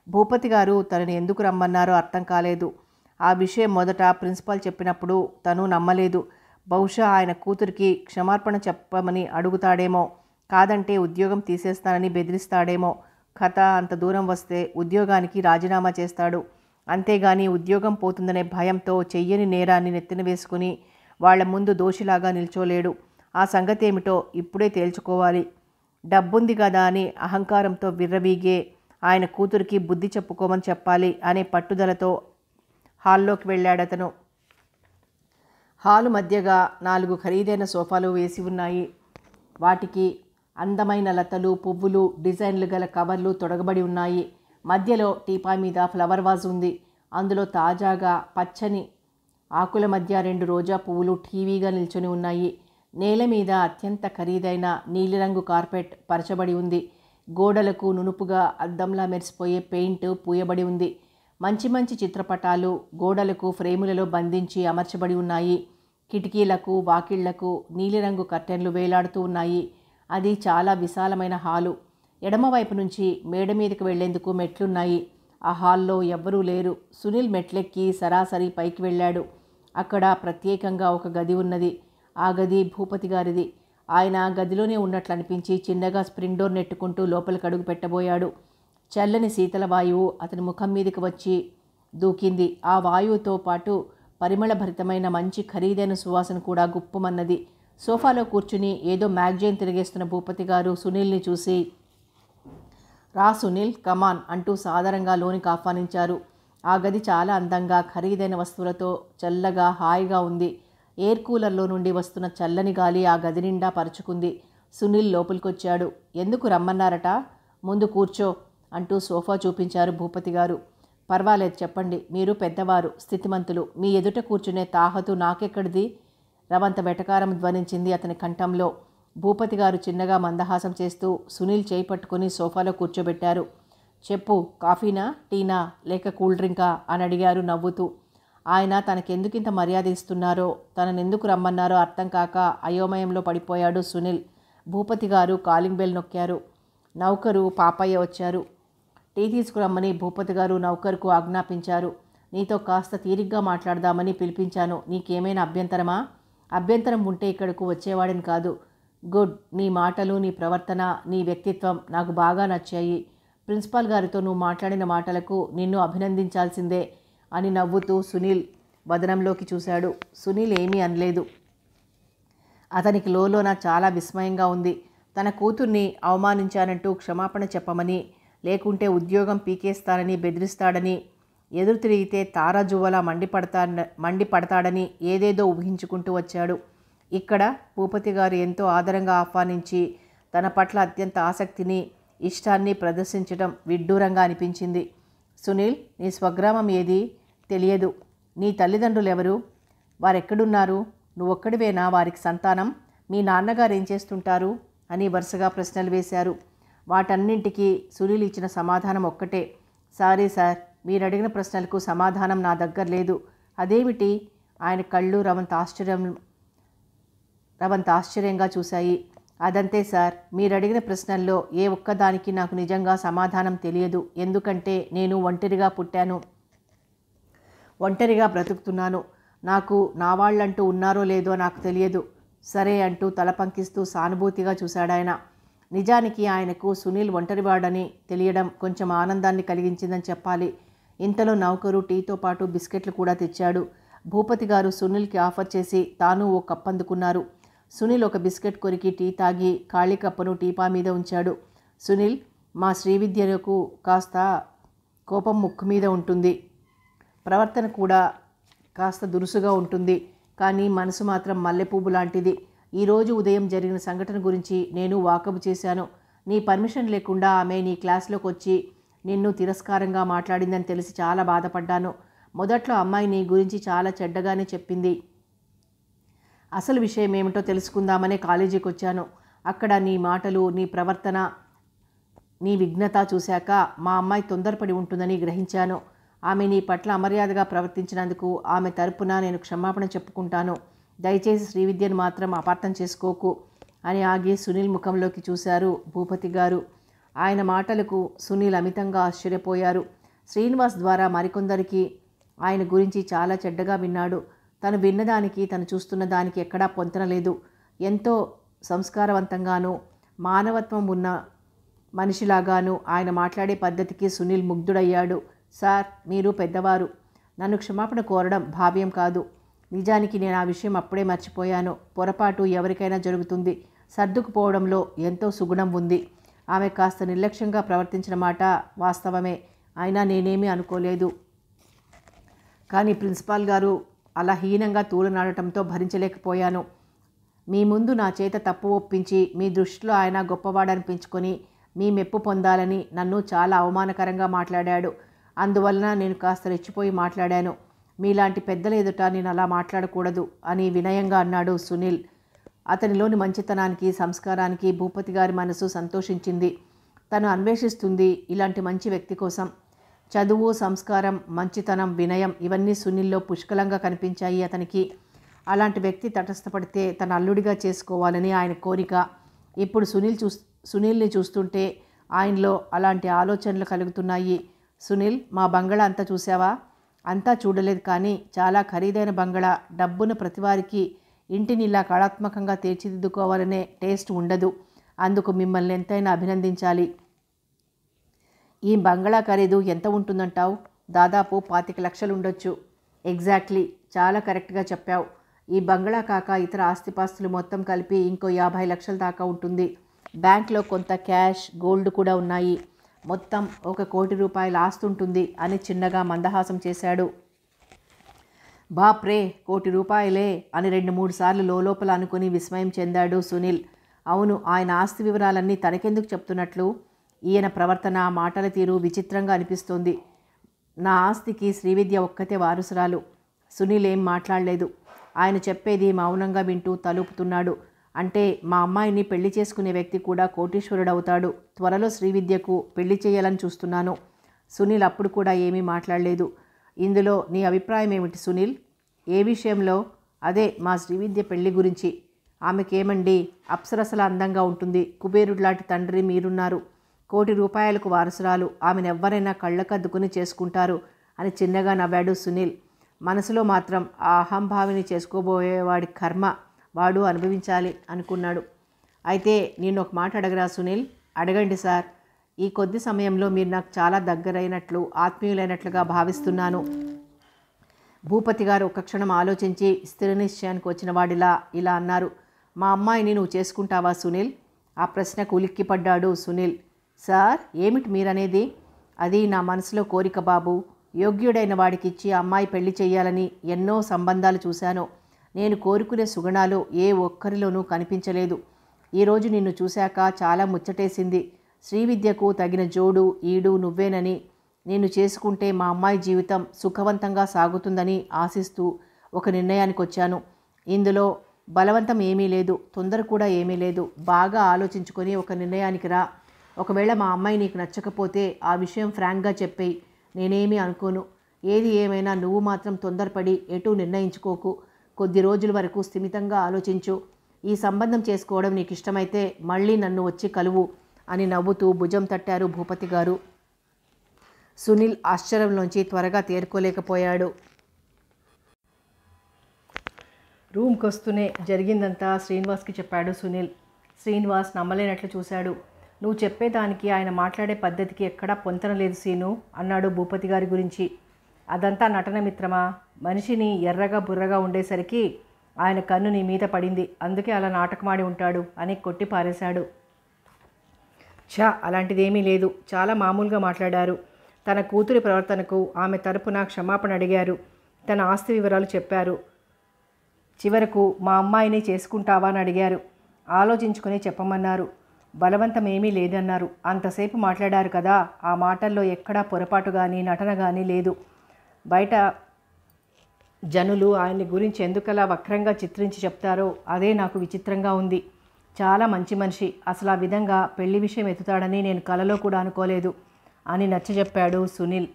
భూపతి గారు తనని ఎందుకు రమ్మన్నారో అర్థం కాలేదు. ఆ విషయం మొదట ప్రిన్సిపాల్ చెప్పినప్పుడు తను నమ్మలేదు. బహుశా ఆయన కూతురికి క్షమార్పణ చెప్పమని అడుగుతాడేమో, కాదంటే ఉద్యోగం తీసేస్తానని బెదిరిస్తాడేమో. కథ అంత దూరం వస్తే ఉద్యోగానికి రాజీనామా చేస్తాడు. అంతేగాని ఉద్యోగం పోతుందనే భయంతో చెయ్యని నేరాన్ని నెత్తిన వేసుకుని వాళ్ల ముందు దోషిలాగా నిల్చోలేడు. ఆ సంగతేమిటో ఇప్పుడే తేల్చుకోవాలి. డబ్బుంది కదా అని అహంకారంతో విర్రవీగే ఆయన కూతురికి బుద్ధి చెప్పుకోమని చెప్పాలి అనే పట్టుదలతో హాల్లోకి వెళ్ళాడతను. హాలు మధ్యగా 4 ఖరీదైన సోఫాలు వేసి ఉన్నాయి. వాటికి అందమైన లతలు, పువ్వులు, డిజైన్లు గల కవర్లు తొడగబడి ఉన్నాయి. మధ్యలో టీపాయ్ మీద ఫ్లవర్ వాజ్ ఉంది. అందులో తాజాగా పచ్చని ఆకుల మధ్య 2 రోజా పువ్వులు టీవీగా నిల్చొని ఉన్నాయి. నేల మీద అత్యంత ఖరీదైన నీలిరంగు కార్పెట్ పరచబడి ఉంది. గోడలకు నునుపుగా అద్దంలా మెరిసిపోయే పెయింట్ పూయబడి ఉంది. మంచి మంచి చిత్రపటాలు గోడలకు ఫ్రేములలో బంధించి అమర్చబడి ఉన్నాయి. కిటికీలకు, వాకిళ్లకు నీలిరంగు కర్టెన్లు వేలాడుతూ ఉన్నాయి. అది చాలా విశాలమైన హాలు. ఎడమవైపు నుంచి మేడ మీదకి వెళ్లేందుకు మెట్లున్నాయి. ఆ హాల్లో ఎవ్వరూ లేరు. సునీల్ మెట్లెక్కి సరాసరి పైకి వెళ్ళాడు. అక్కడ ప్రత్యేకంగా ఒక గది ఉన్నది. ఆ గది భూపతి గారిది. ఆయన గదిలోనే ఉన్నట్లు అనిపించి చిన్నగా స్ప్రింగ్ డోర్ నెట్టుకుంటూ లోపలికి అడుగు పెట్టబోయాడు. చల్లని శీతల వాయువు అతని ముఖం మీదకి వచ్చి దూకింది. ఆ వాయువుతో పాటు పరిమళభరితమైన మంచి ఖరీదైన సువాసన కూడా గుప్పుమన్నది. సోఫాలో కూర్చుని ఏదో మ్యాగజైన్ తిరిగేస్తున్న భూపతి గారు సునీల్ని చూసి, రా సునీల్, కమాన్ అంటూ సాదరంగా లోనికి ఆహ్వానించారు. ఆ గది చాలా అందంగా ఖరీదైన వస్తువులతో చల్లగా హాయిగా ఉంది. ఎయిర్ కూలర్లో నుండి వస్తున్న చల్లని గాలి ఆ గది నిండా పరుచుకుంది. సునీల్ లోపలికొచ్చాడు. ఎందుకు రమ్మన్నారట? ముందు కూర్చో అంటూ సోఫా చూపించారు భూపతి గారు. పర్వాలేదు చెప్పండి, మీరు పెద్దవారు, స్థితిమంతులు, మీ ఎదుట కూర్చునే తాహతు నాకెక్కడిది? రవంత వెటకారం ధ్వనించింది అతని కంఠంలో. భూపతి గారు చిన్నగా మందహాసం చేస్తూ సునీల్ చేయి పట్టుకుని సోఫాలో కూర్చోబెట్టారు. చెప్పు, కాఫీనా, టీనా, లేక కూల్ డ్రింకా అని అడిగారు నవ్వుతూ. ఆయన తనకెందుకింత మర్యాద ఇస్తున్నారో, తననెందుకు రమ్మన్నారో అర్థం కాక అయోమయంలో పడిపోయాడు సునీల్. భూపతి గారు కాలింగ్ బెల్ నొక్కారు. నౌకరు పాపయ్య వచ్చారు. టీ తీసుకురమ్మని భూపతి గారు నౌకరుకు ఆజ్ఞాపించారు. నీతో కాస్త తీరిగ్గా మాట్లాడదామని పిలిపించాను. నీకేమైనా అభ్యంతరమా? అభ్యంతరం ఉంటే ఇక్కడకు వచ్చేవాడిని కాదు. గుడ్. నీ మాటలు, నీ ప్రవర్తన, నీ వ్యక్తిత్వం నాకు బాగా నచ్చాయి. ప్రిన్సిపాల్ గారితో నువ్వు మాట్లాడిన మాటలకు నిన్ను అభినందించాల్సిందే అని నవ్వుతూ సునీల్ వదనంలోకి చూశాడు. సునీల్ ఏమీ అనలేదు. అతనికి లోలోన చాలా విస్మయంగా ఉంది. తన కూతుర్ని అవమానించానంటూ క్షమాపణ చెప్పమని, లేకుంటే ఉద్యోగం పీకేస్తానని బెదిరిస్తాడని, ఎదురు తిరిగితే తారాజువ్వలా మండిపడతాడని ఏదేదో ఊహించుకుంటూ వచ్చాడు. ఇక్కడ భూపతి గారు ఎంతో ఆదరంగా ఆహ్వానించి తన పట్ల అత్యంత ఆసక్తిని, ఇష్టాన్ని ప్రదర్శించడం విడ్డూరంగా అనిపించింది. సునీల్, నీ స్వగ్రామం ఏది? తెలియదు. నీ తల్లిదండ్రులు ఎవరు? వారెక్కడున్నారు? నువ్వొక్కడివేనా వారికి సంతానం? మీ నాన్నగారు ఏం చేస్తుంటారు? అని వరుసగా ప్రశ్నలు వేశారు. వాటన్నింటికీ సునీల్ ఇచ్చిన సమాధానం ఒక్కటే, సారీ సార్, మీరు అడిగిన ప్రశ్నలకు సమాధానం నా దగ్గర లేదు. అదేమిటి? ఆయన కళ్ళు రవంత ఆశ్చర్యంగా చూశాయి. అదంతే సార్, మీరు అడిగిన ప్రశ్నల్లో ఏ ఒక్కదానికి నాకు నిజంగా సమాధానం తెలియదు. ఎందుకంటే నేను ఒంటరిగా పుట్టాను, ఒంటరిగా బ్రతుకుతున్నాను. నాకు నా వాళ్ళంటూ ఉన్నారో లేదో నాకు తెలియదు. సరే అంటూ తల పంకిస్తూ సానుభూతిగా చూశాడాయన. నిజానికి ఆయనకు సునీల్ ఒంటరివాడని తెలియడం కొంచెం ఆనందాన్ని కలిగించిందని చెప్పాలి. ఇంతలో నౌకరు టీతో పాటు బిస్కెట్లు కూడా తెచ్చాడు. భూపతి గారు సునీల్కి ఆఫర్ చేసి తాను ఓ కప్ అందుకున్నారు. సునీల్ ఒక బిస్కెట్ కొరికి టీ తాగి ఖాళీ కప్పును టీపా మీద ఉంచాడు. సునీల్, మా శ్రీవిద్యకు కాస్త కోపం ముక్కు మీద ఉంటుంది, ప్రవర్తన కూడా కాస్త దురుసుగా ఉంటుంది. కానీ మనసు మాత్రం మల్లెపువ్వు లాంటిది. ఈరోజు ఉదయం జరిగిన సంఘటన గురించి నేను వాకబు చేశాను. నీ పర్మిషన్ లేకుండా ఆమె నీ క్లాస్లోకి వచ్చి నిన్ను తిరస్కారంగా మాట్లాడిందని తెలిసి చాలా బాధపడ్డాను. మొదట్లో అమ్మాయి నీ గురించి చాలా చెడ్డగానే చెప్పింది. అసలు విషయం ఏమిటో తెలుసుకుందామనే కాలేజీకి వచ్చాను. అక్కడ నీ మాటలు, నీ ప్రవర్తన, నీ విఘ్నత చూశాక మా అమ్మాయి తొందరపడి ఉంటుందని గ్రహించాను. ఆమె నీ పట్ల అమర్యాదగా ప్రవర్తించినందుకు ఆమె తరపున నేను క్షమాపణ చెప్పుకుంటాను. దయచేసి శ్రీవిద్యను మాత్రం అపార్థం చేసుకోకు అని ఆగి సునీల్ ముఖంలోకి చూశారు భూపతి గారు. ఆయన మాటలకు సునీల్ అమితంగా ఆశ్చర్యపోయారు. శ్రీనివాస్ ద్వారా మరికొందరికి ఆయన గురించి చాలా చెడ్డగా విన్నాడు. తను విన్నదానికి తను చూస్తున్న దానికి ఎక్కడా పొంతనలేదు. ఎంతో సంస్కారవంతంగానూ మానవత్వం ఉన్న మనిషిలాగాను ఆయన మాట్లాడే పద్ధతికి సునీల్ ముగ్ధుడయ్యాడు. సార్, మీరు పెద్దవారు, నన్ను క్షమాపణ కోరడం భావ్యం కాదు. నిజానికి నేను ఆ విషయం అప్పుడే మర్చిపోయాను. పొరపాటు ఎవరికైనా జరుగుతుంది. సర్దుకుపోవడంలో ఎంతో సుగుణం ఉంది. ఆమె కాస్త నిర్లక్ష్యంగా ప్రవర్తించిన మాట వాస్తవమే. అయినా నేనేమీ అనుకోలేదు. కానీ ప్రిన్సిపాల్ గారు అలా హీనంగా తూలనాడటంతో భరించలేకపోయాను. మీ ముందు నా చేత తప్పు ఒప్పించి మీ దృష్టిలో ఆయన గొప్పవాడనిపించుకొని మీ మెప్పు పొందాలని నన్ను చాలా అవమానకరంగా మాట్లాడాడు. అందువలన నేను కాస్త రెచ్చిపోయి మాట్లాడాను. మీలాంటి పెద్దల ఎదుట నేను అలా మాట్లాడకూడదు అని వినయంగా అన్నాడు సునీల్. అతనిలోని మంచితనానికి, సంస్కారానికి భూపతి గారి మనసు సంతోషించింది. తను అన్వేషిస్తుంది ఇలాంటి మంచి వ్యక్తి కోసం. చదువు, సంస్కారం, మంచితనం, వినయం ఇవన్నీ సునీల్లో పుష్కలంగా కనిపించాయి అతనికి. అలాంటి వ్యక్తి తటస్థపడితే తన అల్లుడిగా చేసుకోవాలని ఆయన కోరిక. ఇప్పుడు సునీల్ని చూస్తుంటే ఆయనలో అలాంటి ఆలోచనలు కలుగుతున్నాయి. సునీల్, మా బంగళా అంతా చూసావా? అంతా చూడలేదు, కానీ చాలా ఖరీదైన బంగళా. డబ్బును ప్రతివారికి ఇంటిని ఇలా కళాత్మకంగా తీర్చిదిద్దుకోవాలనే టేస్ట్ ఉండదు. అందుకు మిమ్మల్ని ఎంతైనా అభినందించాలి. ఈ బంగళా ఖరీదు ఎంత ఉంటుందంటావు? దాదాపు 25 లక్షలు ఉండొచ్చు. ఎగ్జాక్ట్లీ, చాలా కరెక్ట్గా చెప్పావు. ఈ బంగళా కాక ఇతర ఆస్తిపాస్తులు మొత్తం కలిపి ఇంకో 50 లక్షల దాకా ఉంటుంది. బ్యాంక్లో కొంత క్యాష్, గోల్డ్ కూడా ఉన్నాయి. మొత్తం 1 కోటి రూపాయల ఆస్తి ఉంటుంది అని చిన్నగా మందహాసం చేశాడు. బాప్రే, 1 కోటి రూపాయలే అని 2-3 సార్లు లోపల అనుకుని విస్మయం చెందాడు సునీల్. అవును, ఆయన ఆస్తి వివరాలన్నీ తనకెందుకు చెప్తున్నట్లు? ఈయన ప్రవర్తన, మాటల తీరు విచిత్రంగా అనిపిస్తోంది. నా ఆస్తికి శ్రీవిద్య ఒక్కతే వారసురాలు. సునీల్ ఏం మాట్లాడలేదు. ఆయన చెప్పేది మౌనంగా వింటూ తలుపుతున్నాడు. అంటే మా అమ్మాయిని పెళ్లి చేసుకునే వ్యక్తి కూడా కోటీశ్వరుడవుతాడు. త్వరలో శ్రీవిద్యకు పెళ్లి చేయాలని చూస్తున్నాను. సునీల్ అప్పుడు కూడా ఏమీ మాట్లాడలేదు. ఇందులో నీ అభిప్రాయం ఏమిటి సునీల్? ఏ విషయంలో? అదే మా శ్రీవిద్య పెళ్లి గురించి. ఆమెకేమండి, అప్సరసల అందంగా ఉంటుంది. కుబేరుడిలాంటి తండ్రి మీరున్నారు. 1 కోటి రూపాయలకు వారసురాలు. ఆమెనెవ్వరైనా కళ్ళకద్దుకుని చేసుకుంటారు అని చిన్నగా నవ్వాడు సునీల్. మనసులో మాత్రం ఆ అహంభావిని చేసుకోబోయేవాడి కర్మ వాడు అనుభవించాలి అనుకున్నాడు. అయితే నేను ఒక మాట అడగరా సునీల్? అడగండి సార్. ఈ కొద్ది సమయంలో మీరు నాకు చాలా దగ్గరైనట్లు ఆత్మీయులైనట్లుగా భావిస్తున్నాను. భూపతి గారు ఒక్క క్షణం ఆలోచించి స్థిర నిశ్చయానికి వచ్చిన వాడిలా ఇలా అన్నారు. మా అమ్మాయిని నువ్వు చేసుకుంటావా సునీల్? ఆ ప్రశ్నకు ఉలిక్కిపడ్డాడు సునీల్. సార్, ఏమిటి మీరనేది? అది నా మనసులో కోరిక బాబు. యోగ్యుడైన వాడికిచ్చి అమ్మాయి పెళ్లి చేయాలని ఎన్నో సంబంధాలు చూశాను. నేను కోరుకునే సుగుణాలు ఏ ఒక్కరిలోనూ కనిపించలేదు. ఈరోజు నిన్ను చూశాక చాలా ముచ్చటేసింది. శ్రీవిద్యకు తగిన జోడు ఈడు నువ్వేనని, నిన్ను చేసుకుంటే మా అమ్మాయి జీవితం సుఖవంతంగా సాగుతుందని ఆశిస్తూ ఒక నిర్ణయానికి వచ్చాను. ఇందులో బలవంతం ఏమీ లేదు, తొందర కూడా ఏమీ లేదు. బాగా ఆలోచించుకొని ఒక నిర్ణయానికి రా. ఒకవేళ మా అమ్మాయి నీకు నచ్చకపోతే ఆ విషయం ఫ్రాంక్గా చెప్పేయి. నేనేమీ అనుకోను. ఏది ఏమైనా నువ్వు మాత్రం తొందరపడి ఎటూ నిర్ణయించుకోకు. కొద్ది రోజుల వరకు స్థిమితంగా ఆలోచించు. ఈ సంబంధం చేసుకోవడం నీకు ఇష్టమైతే మళ్ళీ నన్ను వచ్చి కలువు అని నవ్వుతూ భుజం తట్టారు భూపతి గారు. సునీల్ ఆశ్చర్యంలోంచి త్వరగా తేరుకోలేకపోయాడు. రూమ్కి వస్తూనే జరిగిందంతా శ్రీనివాస్కి చెప్పాడు సునీల్. శ్రీనివాస్ నమ్మలేనట్లు చూశాడు. నువ్వు చెప్పేదానికి ఆయన మాట్లాడే పద్ధతికి ఎక్కడా పొంతన లేదు సీను అన్నాడు భూపతి గారి గురించి. అదంతా నటన మిత్రమా. మనిషిని ఎర్రగా బుర్రగా ఉండేసరికి ఆయన కన్ను నీ మీద పడింది, అందుకే అలా నాటకమాడి ఉంటాడు అని కొట్టి పారేశాడు. అలాంటిదేమీ లేదు. చాలా మామూలుగా మాట్లాడారు. తన కూతురి ప్రవర్తనకు ఆమె తరపున క్షమాపణ అడిగారు. తన ఆస్తి వివరాలు చెప్పారు. చివరకు మా అమ్మాయిని చేసుకుంటావా అని అడిగారు. ఆలోచించుకుని చెప్పమన్నారు. బలవంతం ఏమీ లేదన్నారు. అంతసేపు మాట్లాడారు కదా, ఆ మాటల్లో ఎక్కడా పొరపాటు కానీ నటన కానీ లేదు. బయట జనులు ఆయన్ని గురించి ఎందుకలా వక్రంగా చిత్రించి చెప్తారో అదే నాకు విచిత్రంగా ఉంది. చాలా మంచి మనిషి. అసలు ఆ విధంగా పెళ్లి విషయం ఎత్తుతాడని నేను కలలో కూడా అనుకోలేదు అని నచ్చజెప్పాడు సునీల్.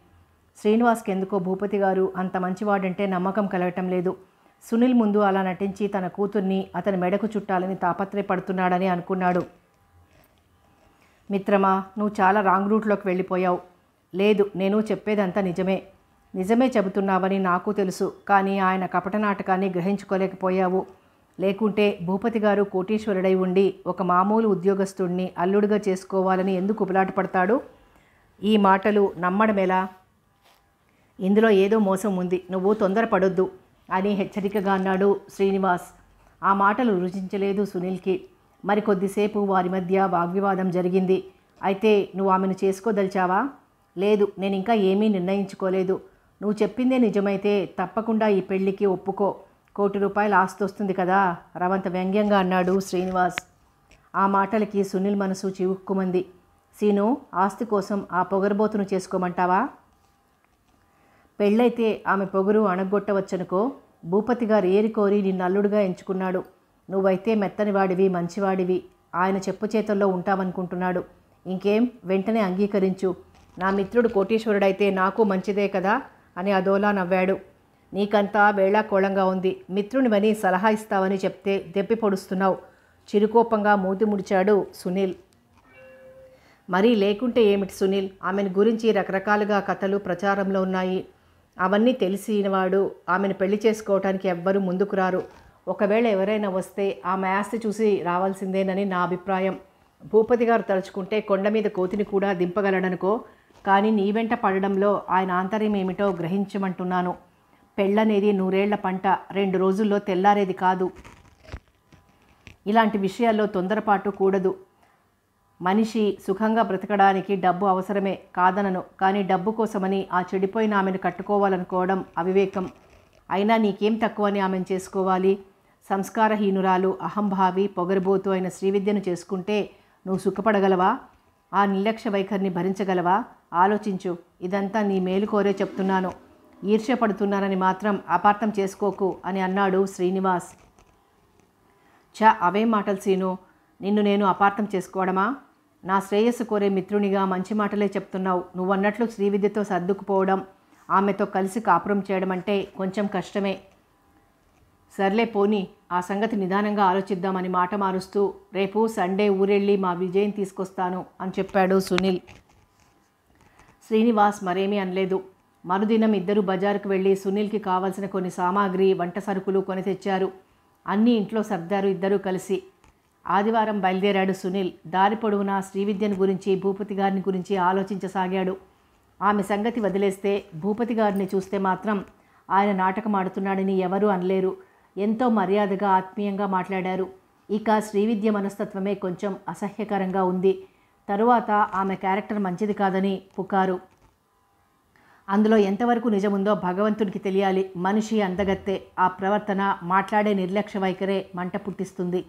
శ్రీనివాస్కి ఎందుకో భూపతి గారు అంత మంచివాడంటే నమ్మకం కలగటం లేదు. సునీల్ ముందు అలా నటించి తన కూతుర్ని అతని మెడకు చుట్టాలని తాపత్రయపడుతున్నాడని అనుకున్నాడు. మిత్రమా, నువ్వు చాలా రాంగ్ రూట్లోకి వెళ్ళిపోయావు. లేదు, నేను చెప్పేదంతా నిజమే చెబుతున్నావని నాకు తెలుసు. కానీ ఆయన కపట నాటకాన్ని గ్రహించుకోలేకపోయావు. లేకుంటే భూపతి గారు కోటీశ్వరుడై ఉండి ఒక మామూలు ఉద్యోగస్తుడిని అల్లుడిగా చేసుకోవాలని ఎందుకు ఉబలాట పడతాడు? ఈ మాటలు నమ్మడమేలా? ఇందులో ఏదో మోసం ఉంది. నువ్వు తొందరపడొద్దు అని హెచ్చరికగా అన్నాడు శ్రీనివాస్. ఆ మాటలు రుచించలేదు సునీల్కి. మరికొద్దిసేపు వారి మధ్య వాగ్వివాదం జరిగింది. అయితే నువ్వు ఆమెను చేసుకోదలిచావా? లేదు, నేను ఇంకా ఏమీ నిర్ణయించుకోలేదు. నువ్వు చెప్పిందే నిజమైతే తప్పకుండా ఈ పెళ్లికి ఒప్పుకో. ₹1,00,00,000 ఆస్తి వస్తుంది కదా, రవంత వ్యంగ్యంగా అన్నాడు శ్రీనివాస్. ఆ మాటలకి సునీల్ మనసు చివుక్కుమంది. సీను, ఆస్తి కోసం ఆ పొగరబోతును చేసుకోమంటావా? పెళ్ళైతే ఆమె పొగరు అణగొట్టవచ్చనుకో. భూపతి గారు ఏరికోరి నిన్ను అల్లుడుగా ఎంచుకున్నాడు. నువ్వైతే మెత్తనివాడివి, మంచివాడివి. ఆయన చెప్పు చేతుల్లో ఉంటావనుకుంటున్నాడు. ఇంకేం, వెంటనే అంగీకరించు. నా మిత్రుడు కోటీశ్వరుడైతే నాకు మంచిదే కదా అని అదోలా నవ్వాడు. నీకంతా వేళాకోళంగా ఉంది. మిత్రునివని సలహా ఇస్తావని చెప్తే దెప్పి పొడుస్తున్నావు. చిరుకోపంగా మూతి ముడిచాడు సునీల్. మరీ లేకుంటే ఏమిటి సునీల్? ఆమెను గురించి రకరకాలుగా కథలు ప్రచారంలో ఉన్నాయి. అవన్నీ తెలిసినవాడు ఆమెను పెళ్లి చేసుకోవటానికి ఎవ్వరూ ముందుకు రారు. ఒకవేళ ఎవరైనా వస్తే ఆమె ఆస్తి చూసి రావాల్సిందేనని నా అభిప్రాయం. భూపతి గారు తలుచుకుంటే కొండ మీద కోతిని కూడా దింపగలడనుకో. కానీ నీ వెంట పడడంలో ఆయన ఆంతర్యం ఏమిటో గ్రహించమంటున్నాను. పెళ్ళనేది 100 ఏళ్ల పంట, 2 రోజుల్లో తెల్లారేది కాదు. ఇలాంటి విషయాల్లో తొందరపాటు కూడదు. మనిషి సుఖంగా బ్రతకడానికి డబ్బు అవసరమే, కాదనను. కానీ డబ్బు కోసమని ఆ చెడిపోయిన ఆమెను కట్టుకోవాలనుకోవడం అవివేకం. అయినా నీకేం తక్కువని ఆమెను చేసుకోవాలి? సంస్కారహీనురాలు, అహంభావి, పొగరుబోతు అయిన శ్రీవిద్యను చేసుకుంటే నువ్వు సుఖపడగలవా? ఆ నిర్లక్ష్య వైఖరిని భరించగలవా? ఆలోచించు. ఇదంతా నీ మేలు కోరే చెప్తున్నాను. ఈర్ష్యపడుతున్నానని మాత్రం అపార్థం చేసుకోకు అని అన్నాడు శ్రీనివాస్. అవేం మాటలు సీను? నిన్ను నేను అపార్థం చేసుకోవడమా? నా శ్రేయస్సు కోరే మిత్రునిగా మంచి మాటలే చెప్తున్నావు. నువ్వన్నట్లు శ్రీవిద్యతో సర్దుకుపోవడం, ఆమెతో కలిసి కాపురం చేయడం అంటే కొంచెం కష్టమే. సర్లే పోనీ, ఆ సంగతి నిదానంగా ఆలోచిద్దామని మాట మారుస్తూ రేపు సండే ఊరెళ్ళి మా విజయం తీసుకొస్తాను అని చెప్పాడు సునీల్. శ్రీనివాస్ మరేమీ అనలేదు. మరుదినం ఇద్దరు బజారుకు వెళ్ళి సునీల్కి కావలసిన కొన్ని సామాగ్రి, వంట సరుకులు కొని తెచ్చారు. అన్నీ ఇంట్లో సర్దారు ఇద్దరూ కలిసి. ఆదివారం బయలుదేరాడు సునీల్. దారి పొడవునా శ్రీవిద్యను గురించి, భూపతి గారిని గురించి ఆలోచించసాగాడు. ఆమె సంగతి వదిలేస్తే భూపతి గారిని చూస్తే మాత్రం ఆయన నాటకం ఆడుతున్నాడని ఎవరూ అనలేరు. ఎంతో మర్యాదగా ఆత్మీయంగా మాట్లాడారు. ఇక శ్రీవిద్య మనస్తత్వమే కొంచెం అసహ్యకరంగా ఉంది. తరువాత ఆమె క్యారెక్టర్ మంచిది కాదని పుకారు. అందులో ఎంతవరకు నిజముందో భగవంతుడికి తెలియాలి. మనిషి అందగత్తే. ఆ ప్రవర్తన, మాట్లాడే నిర్లక్ష్య వైఖరే మంట పుట్టిస్తుంది.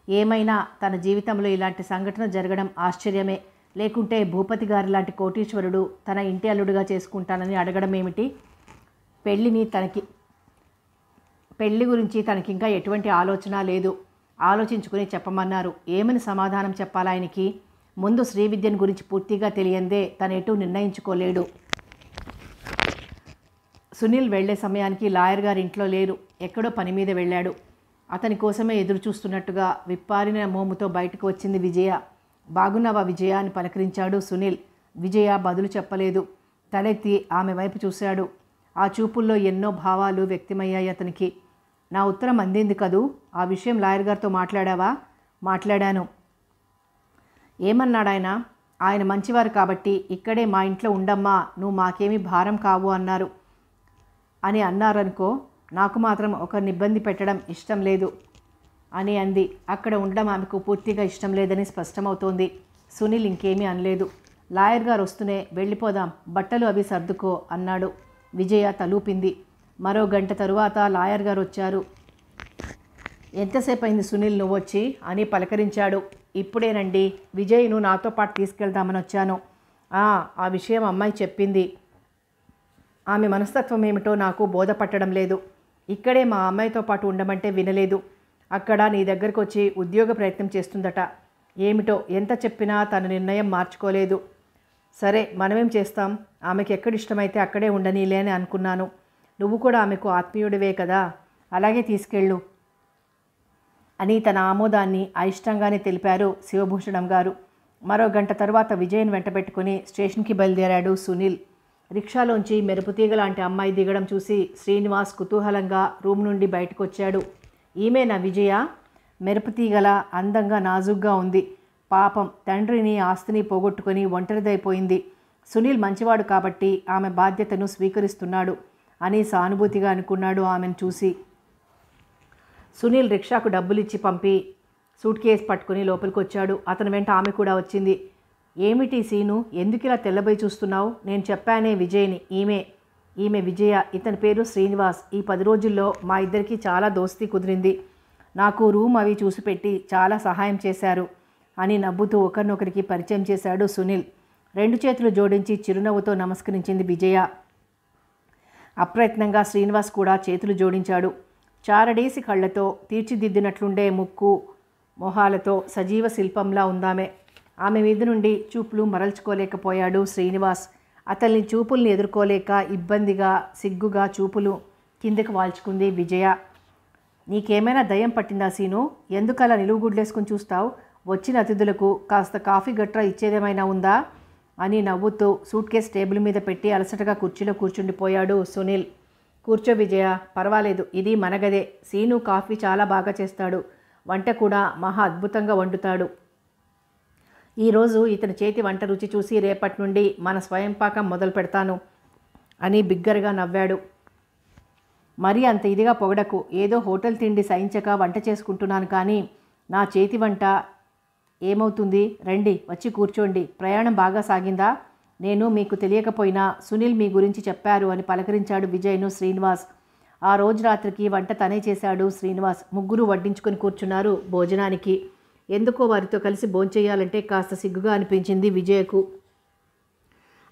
ఏమైనా తన జీవితంలో ఇలాంటి సంఘటన జరగడం ఆశ్చర్యమే. లేకుంటే భూపతి గారి లాంటి కోటీశ్వరుడు తన ఇంటి అల్లుడుగా చేసుకుంటానని అడగడం ఏమిటి? పెళ్లి గురించి తనకింకా ఎటువంటి ఆలోచన లేదు. ఆలోచించుకుని చెప్పమన్నారు. ఏమని సమాధానం చెప్పాలాయనికి? ముందు శ్రీవిద్యను గురించి పూర్తిగా తెలియందే తనెటూ నిర్ణయించుకోలేడు. సునీల్ వెళ్లే సమయానికి లాయర్ గారి ఇంట్లో లేరు. ఎక్కడో పని మీద వెళ్ళాడు. అతని కోసమే ఎదురు చూస్తున్నట్టుగా విప్పారిన మోముతో బయటకు వచ్చింది విజయ. బాగున్నావా విజయ అని పలకరించాడు సునీల్. విజయ బదులు చెప్పలేదు. తలెత్తి ఆమె వైపు చూశాడు. ఆ చూపుల్లో ఎన్నో భావాలు వ్యక్తమయ్యాయి అతనికి. నా ఉత్తరం అందింది కదూ? ఆ విషయం లాయర్ గారితో మాట్లాడావా? మాట్లాడాను. ఏమన్నాడాయన? ఆయన మంచివారు కాబట్టి ఇక్కడే మా ఇంట్లో ఉండమ్మా, నువ్వు మాకేమీ భారం కావు అన్నారు అని అన్నారనుకో. నాకు మాత్రం ఒకరిని ఇబ్బంది పెట్టడం ఇష్టం లేదు అని అంది. అక్కడ ఉండడం ఆమెకు పూర్తిగా ఇష్టం లేదని స్పష్టమవుతోంది. సునీల్ ఇంకేమీ అనలేదు. లాయర్ గారు వస్తూనే వెళ్ళిపోదాం, బట్టలు అవి సర్దుకో అన్నాడు. విజయ తలూపింది. మరో గంట తరువాత లాయర్ గారు వచ్చారు. ఎంతసేపు అయింది సునీల్ నువ్వొచ్చి అని పలకరించాడు. ఇప్పుడేనండి, విజయ్ను నాతో పాటు తీసుకెళ్దామని వచ్చాను. ఆ విషయం అమ్మాయి చెప్పింది. ఆమె మనస్తత్వం ఏమిటో నాకు బోధపట్టడం లేదు. ఇక్కడే మా అమ్మాయితో పాటు ఉండమంటే వినలేదు. అక్కడ నీ దగ్గరకు వచ్చి ఉద్యోగ ప్రయత్నం చేస్తుందట. ఏమిటో ఎంత చెప్పినా తన నిర్ణయం మార్చుకోలేదు. సరే మనమేం చేస్తాం? ఆమెకి ఎక్కడిష్టమైతే అక్కడే ఉండనీలే అని అనుకున్నాను. నువ్వు కూడా ఆమెకు ఆత్మీయుడివే కదా, అలాగే తీసుకెళ్ళు అని తన ఆమోదాన్ని అయిష్టంగానే తెలిపారు శివభూషణం గారు. మరో గంట తర్వాత విజయ్ని వెంటబెట్టుకుని స్టేషన్కి బయలుదేరాడు సునీల్. రిక్షాలోంచి మెరుపుతీగ లాంటి అమ్మాయి దిగడం చూసి శ్రీనివాస్ కుతూహలంగా రూమ్ నుండి బయటకు వచ్చాడు. ఈమెనా విజయ? మెరుపుతీగల అందంగా నాజుగ్గా ఉంది. పాపం తండ్రిని ఆస్తిని పోగొట్టుకొని ఒంటరిదైపోయింది. సునీల్ మంచివాడు కాబట్టి ఆమె బాధ్యతను స్వీకరిస్తున్నాడు అని సానుభూతిగా అనుకున్నాడు ఆమెను చూసి. సునీల్ రిక్షాకు డబ్బులిచ్చి పంపి సూట్ కేసు పట్టుకుని లోపలికి వచ్చాడు. అతని వెంట ఆమె కూడా వచ్చింది. ఏమిటి సీను, ఎందుకు ఇలా తెల్లబోయి చూస్తున్నావు? నేను చెప్పానే విజయ్ని. ఈమె విజయ. ఇతని పేరు శ్రీనివాస్. ఈ 10 రోజుల్లో మా ఇద్దరికి చాలా దోస్తీ కుదిరింది. నాకు రూమ్ అవి చూసిపెట్టి చాలా సహాయం చేశారు అని నవ్వుతూ ఒకరినొకరికి పరిచయం చేశాడు సునీల్. 2 చేతులు జోడించి చిరునవ్వుతో నమస్కరించింది విజయ. అప్రయత్నంగా శ్రీనివాస్ కూడా చేతులు జోడించాడు. చారడేసి కళ్ళతో తీర్చిదిద్దినట్లుండే ముక్కు మొహాలతో సజీవ శిల్పంలా ఉందామె. ఆమె మీద నుండి చూపులు మరల్చుకోలేకపోయాడు శ్రీనివాస్. అతన్ని చూపుల్ని ఎదుర్కోలేక ఇబ్బందిగా సిగ్గుగా చూపులు కిందకు వాల్చుకుంది విజయ. నీకేమైనా దయ్యం పట్టిందా సీను? ఎందుకలా నిలువుగుడ్లేసుకుని చూస్తావు? వచ్చిన అతిథులకు కాస్త కాఫీ గట్రా ఇచ్చేదేమైనా ఉందా అని నవ్వుతూ సూట్ కేస్ టేబుల్ మీద పెట్టి అలసటగా కుర్చీలో కూర్చుండిపోయాడు సునీల్. కూర్చో విజయ, పర్వాలేదు, ఇది మనగదే. సీను కాఫీ చాలా బాగా చేస్తాడు. వంట కూడా మహా అద్భుతంగా వండుతాడు. ఈరోజు ఇతని చేతి వంట రుచి చూసి రేపటి నుండి మన స్వయంపాకం మొదలు పెడతాను అని బిగ్గరగా నవ్వాడు. మరీ అంత ఇదిగా పొగడకు. ఏదో హోటల్ తిండి సహించక వంట చేసుకుంటున్నాను కానీ నా చేతి వంట ఏమవుతుంది? రండి, వచ్చి కూర్చోండి. ప్రయాణం బాగా సాగిందా? నేను మీకు తెలియకపోయినా సునీల్ మీ గురించి చెప్పారు అని పలకరించాడు విజయ్ను శ్రీనివాస్. ఆ రోజు రాత్రికి వంట తనే చేశాడు శ్రీనివాస్. ముగ్గురు వడ్డించుకొని కూర్చున్నారు భోజనానికి. ఎందుకో వారితో కలిసి భోంచేయాలంటే కాస్త సిగ్గుగా అనిపించింది విజయకు.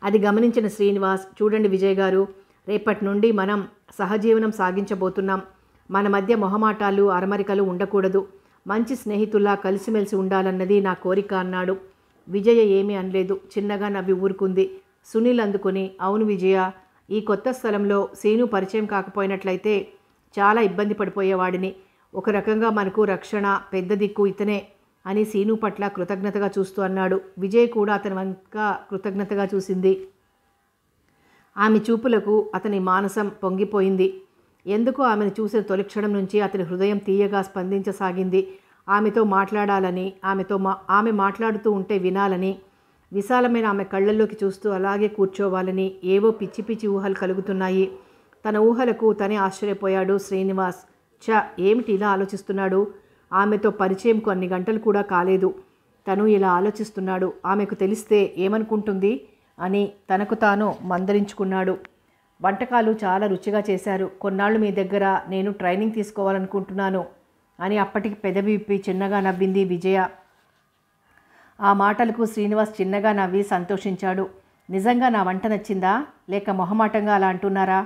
అది గమనించిన శ్రీనివాస్, చూడండి విజయ్ గారు, రేపటి నుండి మనం సహజీవనం సాగించబోతున్నాం. మన మధ్య మొహమాటాలు అరమరికలు ఉండకూడదు. మంచి స్నేహితుల్లా కలిసిమెలిసి ఉండాలన్నది నా కోరిక అన్నాడు. విజయ ఏమీ అనలేదు. చిన్నగా నవ్వి ఊరుకుంది. సునీల్ అందుకొని, అవును విజయ, ఈ కొత్త స్థలంలో సీను పరిచయం కాకపోయినట్లయితే చాలా ఇబ్బంది పడిపోయేవాడిని. ఒక రకంగా మనకు రక్షణ, పెద్ద దిక్కు ఇతనే అని సీను పట్ల కృతజ్ఞతగా చూస్తూ అన్నాడు. విజయ్ కూడా అతని వంక కృతజ్ఞతగా చూసింది. ఆమె చూపులకు అతని మానసం పొంగిపోయింది. ఎందుకో ఆమెను చూసిన తొలి క్షణం నుంచి అతని హృదయం తీయగా స్పందించసాగింది. ఆమెతో మాట్లాడాలని, ఆమె మాట్లాడుతూ ఉంటే వినాలని, విశాలమైన ఆమె కళ్ళల్లోకి చూస్తూ అలాగే కూర్చోవాలని ఏవో పిచ్చి పిచ్చి ఊహలు కలుగుతున్నాయి. తన ఊహలకు తనే ఆశ్చర్యపోయాడు శ్రీనివాస్. ఏమిటి ఇలా ఆలోచిస్తున్నాడు? ఆమెతో పరిచయంకు అన్ని గంటలు కూడా కాలేదు. తను ఇలా ఆలోచిస్తున్నాడు. ఆమెకు తెలిస్తే ఏమనుకుంటుంది అని తనకు తాను మందరించుకున్నాడు. వంటకాలు చాలా రుచిగా చేశారు. కొన్నాళ్ళు మీ దగ్గర నేను ట్రైనింగ్ తీసుకోవాలనుకుంటున్నాను అని అప్పటికి పెదవి విప్పి చిన్నగా నవ్వింది విజయ. ఆ మాటలకు శ్రీనివాస్ చిన్నగా నవ్వి సంతోషించాడు. నిజంగా నా వంట నచ్చిందా, లేక మొహమాటంగా అలా అంటున్నారా?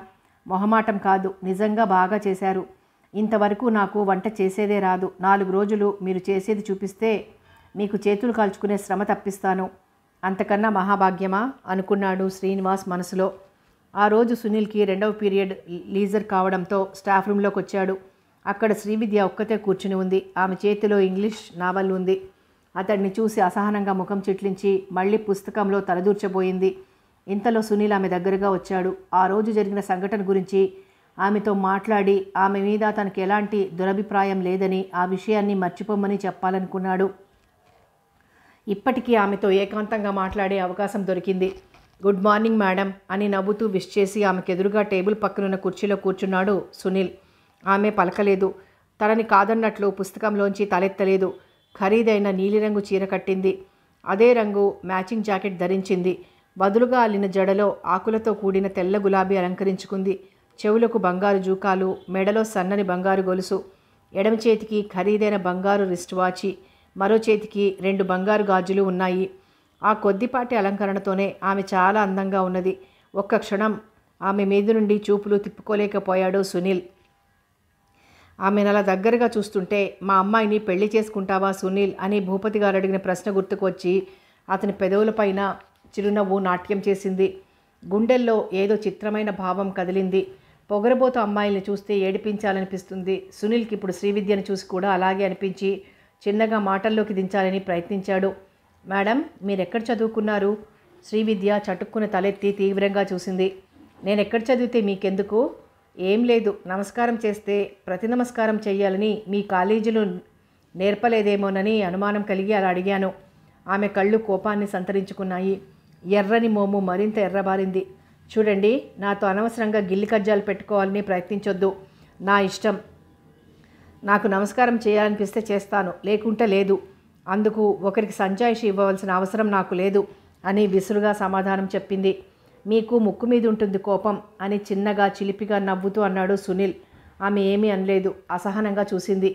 మొహమాటం కాదు, నిజంగా బాగా చేశారు. ఇంతవరకు నాకు వంట చేసేదే రాదు. 4 రోజులు మీరు చేసేది చూపిస్తే మీకు చేతులు కాల్చుకునే శ్రమ తప్పిస్తాను. అంతకన్నా మహాభాగ్యమా అనుకున్నాడు శ్రీనివాస్ మనసులో. ఆ రోజు సునీల్కి 2వ పీరియడ్ లీజర్ కావడంతో స్టాఫ్ రూమ్లోకి వచ్చాడు. అక్కడ శ్రీవిద్య ఒక్కతే కూర్చుని ఉంది. ఆమె చేతిలో ఇంగ్లీష్ నావల్ ఉంది. అతడిని చూసి అసహనంగా ముఖం చిట్లించి మళ్ళీ పుస్తకంలో తలదూర్చబోయింది. ఇంతలో సునీల్ ఆమె దగ్గరగా వచ్చాడు. ఆ రోజు జరిగిన సంఘటన గురించి ఆమెతో మాట్లాడి ఆమె మీద తనకు ఎలాంటి దురభిప్రాయం లేదని, ఆ విషయాన్ని మర్చిపోమని చెప్పాలనుకున్నాడు. ఇప్పటికీ ఆమెతో ఏకాంతంగా మాట్లాడే అవకాశం దొరికింది. గుడ్ మార్నింగ్ మేడం అని నవ్వుతూ విష్ చేసి ఆమెకెదురుగా టేబుల్ పక్కనున్న కుర్చీలో కూర్చున్నాడు సునీల్. ఆమె పలకలేదు. తనని కాదన్నట్లు పుస్తకంలోంచి తలెత్తలేదు. ఖరీదైన నీలిరంగు చీర కట్టింది. అదే రంగు మ్యాచింగ్ జాకెట్ ధరించింది. బదులుగా అల్లిన జడలో ఆకులతో కూడిన తెల్ల గులాబీ అలంకరించుకుంది. చెవులకు బంగారు జూకాలు, మెడలో సన్నని బంగారు గొలుసు, ఎడమ చేతికి ఖరీదైన బంగారు రిస్ట్ వాచి, మరో చేతికి 2 బంగారు గాజులు ఉన్నాయి. ఆ కొద్దిపాటి అలంకరణతోనే ఆమె చాలా అందంగా ఉన్నది. ఒక్క క్షణం ఆమె మీద నుండి చూపులు తిప్పుకోలేకపోయాడు సునీల్. ఆమెను అలా దగ్గరగా చూస్తుంటే, మా అమ్మాయిని పెళ్లి చేసుకుంటావా సునీల్ అని భూపతి గారు అడిగిన ప్రశ్న గుర్తుకు వచ్చి అతని పెదవులపైన చిరునవ్వు నాట్యం చేసింది. గుండెల్లో ఏదో చిత్రమైన భావం కదిలింది. పొగరబోతు అమ్మాయిల్ని చూస్తే ఏడిపించాలనిపిస్తుంది. సునీల్కి ఇప్పుడు శ్రీవిద్యను చూసి కూడా అలాగే అనిపించి చిన్నగా మాటల్లోకి దించాలని ప్రయత్నించాడు. మేడం, మీరెక్కడ చదువుకున్నారు? శ్రీవిద్య చటుక్కున తలెత్తి తీవ్రంగా చూసింది. నేనెక్కడ చదివితే మీకెందుకు? ఏం లేదు, నమస్కారం చేస్తే ప్రతి నమస్కారం చెయ్యాలని మీ కాలేజీలో నేర్పలేదేమోనని అనుమానం కలిగి అలా అడిగాను. ఆమె కళ్ళు కోపాన్ని సంతరించుకున్నాయి. ఎర్రని మోము మరింత ఎర్రబారింది. చూడండి, నాతో అనవసరంగా గిల్లి కజ్జాలు పెట్టుకోవాలని ప్రయత్నించొద్దు. నా ఇష్టం. నాకు నమస్కారం చేయాలనిపిస్తే చేస్తాను, లేకుంటే లేదు. అందుకు ఒకరికి సంజాయిషి ఇవ్వవలసిన అవసరం నాకు లేదు అని విసురుగా సమాధానం చెప్పింది. మీకు ముక్కు మీద ఉంటుంది కోపం అని చిన్నగా చిలిపిగా నవ్వుతూ అన్నాడు సునీల్. ఆమె ఏమీ అనలేదు. అసహనంగా చూసింది.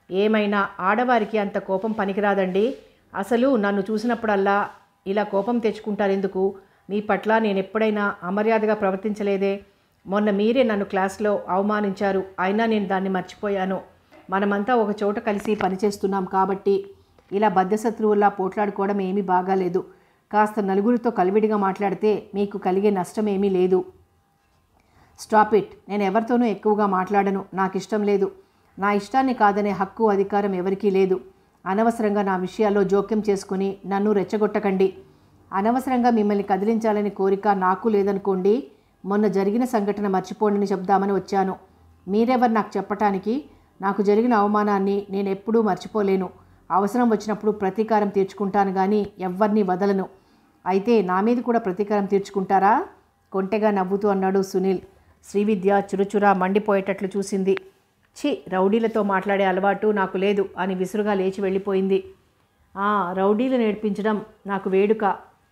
ఏమైనా ఆడవారికి అంత కోపం పనికిరాదండి. అసలు నన్ను చూసినప్పుడల్లా ఇలా కోపం తెచ్చుకుంటారెందుకు? మీ పట్ల నేను ఎప్పుడైనా అమర్యాదగా ప్రవర్తించలేదే. మొన్న మీరే నన్ను క్లాస్లో అవమానించారు. అయినా నేను దాన్ని మర్చిపోయాను. మనమంతా ఒక చోట కలిసి పనిచేస్తున్నాం కాబట్టి ఇలా బద్ధశత్రువుల్లా పోట్లాడుకోవడం ఏమీ బాగాలేదు. కాస్త నలుగురితో కలివిడిగా మాట్లాడితే మీకు కలిగే నష్టం ఏమీ లేదు. Stop it. నేను ఎవరితోనూ ఎక్కువగా మాట్లాడను. నాకు ఇష్టం లేదు. నా ఇష్టాన్ని కాదనే హక్కు, అధికారం ఎవరికీ లేదు. అనవసరంగా నా విషయాల్లో జోక్యం చేసుకుని నన్ను రెచ్చగొట్టకండి. అనవసరంగా మిమ్మల్ని కదిలించాలని కోరిక నాకు లేదనుకోండి. మొన్న జరిగిన సంఘటన మర్చిపోండి చెప్దామని వచ్చాను. మీరెవరు నాకు చెప్పటానికి? నాకు జరిగిన అవమానాన్ని నేను ఎప్పుడూ మర్చిపోలేను. అవసరం వచ్చినప్పుడు ప్రతీకారం తీర్చుకుంటాను కానీ ఎవ్వరినీ వదలను. అయితే నా మీద కూడా ప్రతీకారం తీర్చుకుంటారా? కొంటెగా నవ్వుతూ అన్నాడు సునీల్. శ్రీవిద్య చురుచురా మండిపోయేటట్లు చూసింది. రౌడీలతో మాట్లాడే అలవాటు నాకు లేదు అని విసురుగా లేచి వెళ్ళిపోయింది. రౌడీలు నేర్పించడం నాకు వేడుక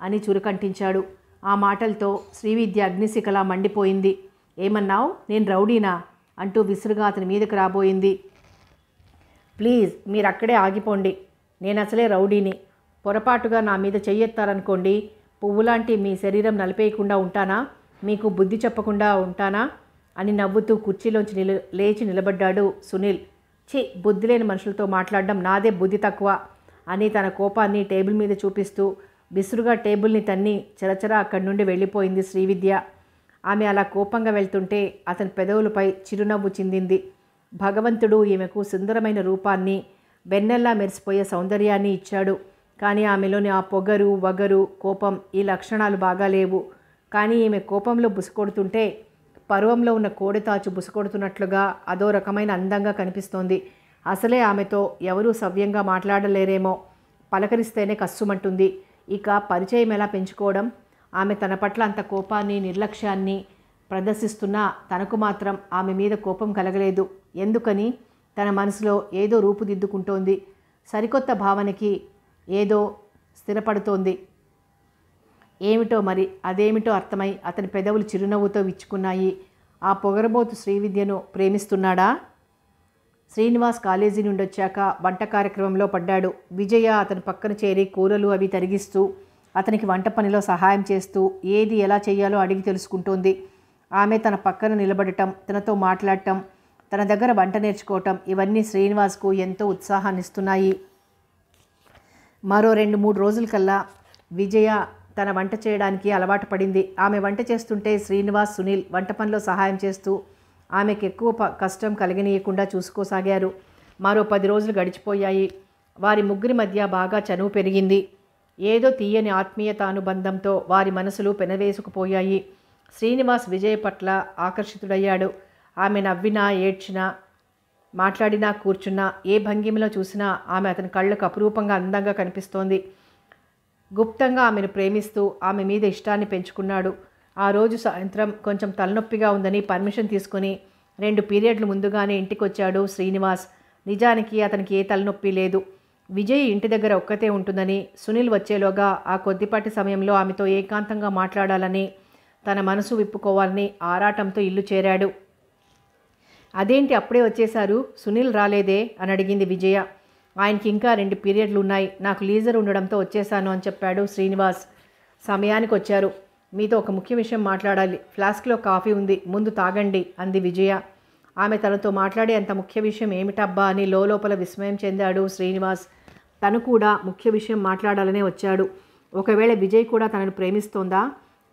అని చురుకంటించాడు. ఆ మాటలతో శ్రీవిద్య అగ్నిశిఖలా మండిపోయింది. ఏమన్నావు? నేను రౌడీనా అంటూ విసురుగా అతని మీదకి రాబోయింది. ప్లీజ్, మీరు అక్కడే ఆగిపోండి. నేను అసలే రౌడీని. పొరపాటుగా నా మీద చెయ్యెత్తారనుకోండి, పువ్వులాంటి మీ శరీరం నలిపేయకుండా ఉంటానా? మీకు బుద్ధి చెప్పకుండా ఉంటానా అని నవ్వుతూ కుర్చీలోంచి లేచి నిలబడ్డాడు సునీల్. బుద్ధి లేని మనుషులతో మాట్లాడడం నాదే బుద్ధి తక్కువ అని తన కోపాన్ని టేబుల్ మీద చూపిస్తూ విసురుగా టేబుల్ని తన్ని చరచరా అక్కడి నుండి వెళ్ళిపోయింది శ్రీవిద్య. ఆమె అలా కోపంగా వెళ్తుంటే అతని పెదవులపై చిరునవ్వు చిందింది. భగవంతుడు ఈమెకు సుందరమైన రూపాన్ని, వెన్నెల్లా మెరిసిపోయే సౌందర్యాన్ని ఇచ్చాడు. కానీ ఆమెలోని ఆ పొగరు, వగరు, కోపం, ఈ లక్షణాలు బాగా లేవు. కానీ ఈమె కోపంలో బుసకొడుతుంటే పరువంలో ఉన్న కోడెతాచు బుసకొడుతున్నట్లుగా అదో రకమైన అందంగా కనిపిస్తోంది. అసలే ఆమెతో ఎవరూ సవ్యంగా మాట్లాడలేరేమో, పలకరిస్తేనే కస్సుమంటుంది. ఇక పరిచయం ఎలా పెంచుకోవడం? ఆమె తన పట్ల అంత కోపాన్ని, నిర్లక్ష్యాన్ని ప్రదర్శిస్తున్నా తనకు మాత్రం ఆమె మీద కోపం కలగలేదు. ఎందుకని? తన మనసులో ఏదో రూపుదిద్దుకుంటోంది. సరికొత్త భావనకి ఏదో స్థిరపడుతోంది. ఏమిటో మరి, అదేమిటో అర్థమై అతని పెదవులు చిరునవ్వుతో విచ్చుకున్నాయి. ఆ పొగరబోతు శ్రీవిద్యను ప్రేమిస్తున్నాడా? శ్రీనివాస్ కాలేజీ నుండి వచ్చాక వంట కార్యక్రమంలో పడ్డాడు. విజయ అతని పక్కన చేరి కూరలు అవి తరిగిస్తూ అతనికి వంట పనిలో సహాయం చేస్తూ ఏది ఎలా చేయాలో అడిగి తెలుసుకుంటోంది. ఆమె తన పక్కన నిలబడటం, తనతో మాట్లాడటం, తన దగ్గర వంట నేర్చుకోవటం ఇవన్నీ శ్రీనివాస్కు ఎంతో ఉత్సాహాన్నిస్తున్నాయి. మరో 2-3 రోజులకల్లా విజయ తన వంట చేయడానికి అలవాటు పడింది. ఆమె వంట చేస్తుంటే శ్రీనివాస్, సునీల్ వంట పనిలో సహాయం చేస్తూ ఆమెకు ఎక్కువ కష్టం కలగనీయకుండా చూసుకోసాగారు. మరో 10 రోజులు గడిచిపోయాయి. వారి ముగ్గురి మధ్య బాగా చనువు పెరిగింది. ఏదో తీయని ఆత్మీయతానుబంధంతో వారి మనసులు పెనవేసుకుపోయాయి. శ్రీనివాస్ విజయ్ పట్ల ఆకర్షితుడయ్యాడు. ఆమె నవ్వినా, ఏడ్చినా, మాట్లాడినా, కూర్చున్నా, ఏ భంగిమలో చూసినా ఆమె అతని కళ్ళకు అపురూపంగా అందంగా కనిపిస్తోంది. గుప్తంగా ఆమెను ప్రేమిస్తూ ఆమె మీద ఇష్టాన్ని పెంచుకున్నాడు. ఆ రోజు సాయంత్రం కొంచెం తలనొప్పిగా ఉందని పర్మిషన్ తీసుకుని 2 పీరియడ్లు ముందుగానే ఇంటికి వచ్చాడు శ్రీనివాస్. నిజానికి అతనికి ఏ తలనొప్పి లేదు. విజయ్ ఇంటి దగ్గర ఒక్కతే ఉంటుందని, సునీల్ వచ్చేలోగా ఆ కొద్దిపాటి సమయంలో ఆమెతో ఏకాంతంగా మాట్లాడాలని, తన మనసు విప్పుకోవాలని ఆరాటంతో ఇల్లు చేరాడు. అదేంటి అప్పుడే వచ్చేశారు, సునీల్ రాలేదే అని అడిగింది విజయ. ఆయనకి ఇంకా 2 పీరియడ్లు ఉన్నాయి, నాకు లీజర్ ఉండడంతో వచ్చేశాను అని చెప్పాడు శ్రీనివాస్. సమయానికి వచ్చారు. మీతో ఒక ముఖ్య విషయం మాట్లాడాలి. ఫ్లాస్క్లో కాఫీ ఉంది, ముందు తాగండి అంది విజయ. ఆమె తనతో మాట్లాడే అంత ముఖ్య విషయం ఏమిటబ్బా అని లోపల విస్మయం చెందాడు శ్రీనివాస్. తను కూడా ముఖ్య విషయం మాట్లాడాలనే వచ్చాడు. ఒకవేళ విజయ్ కూడా తనను ప్రేమిస్తోందా?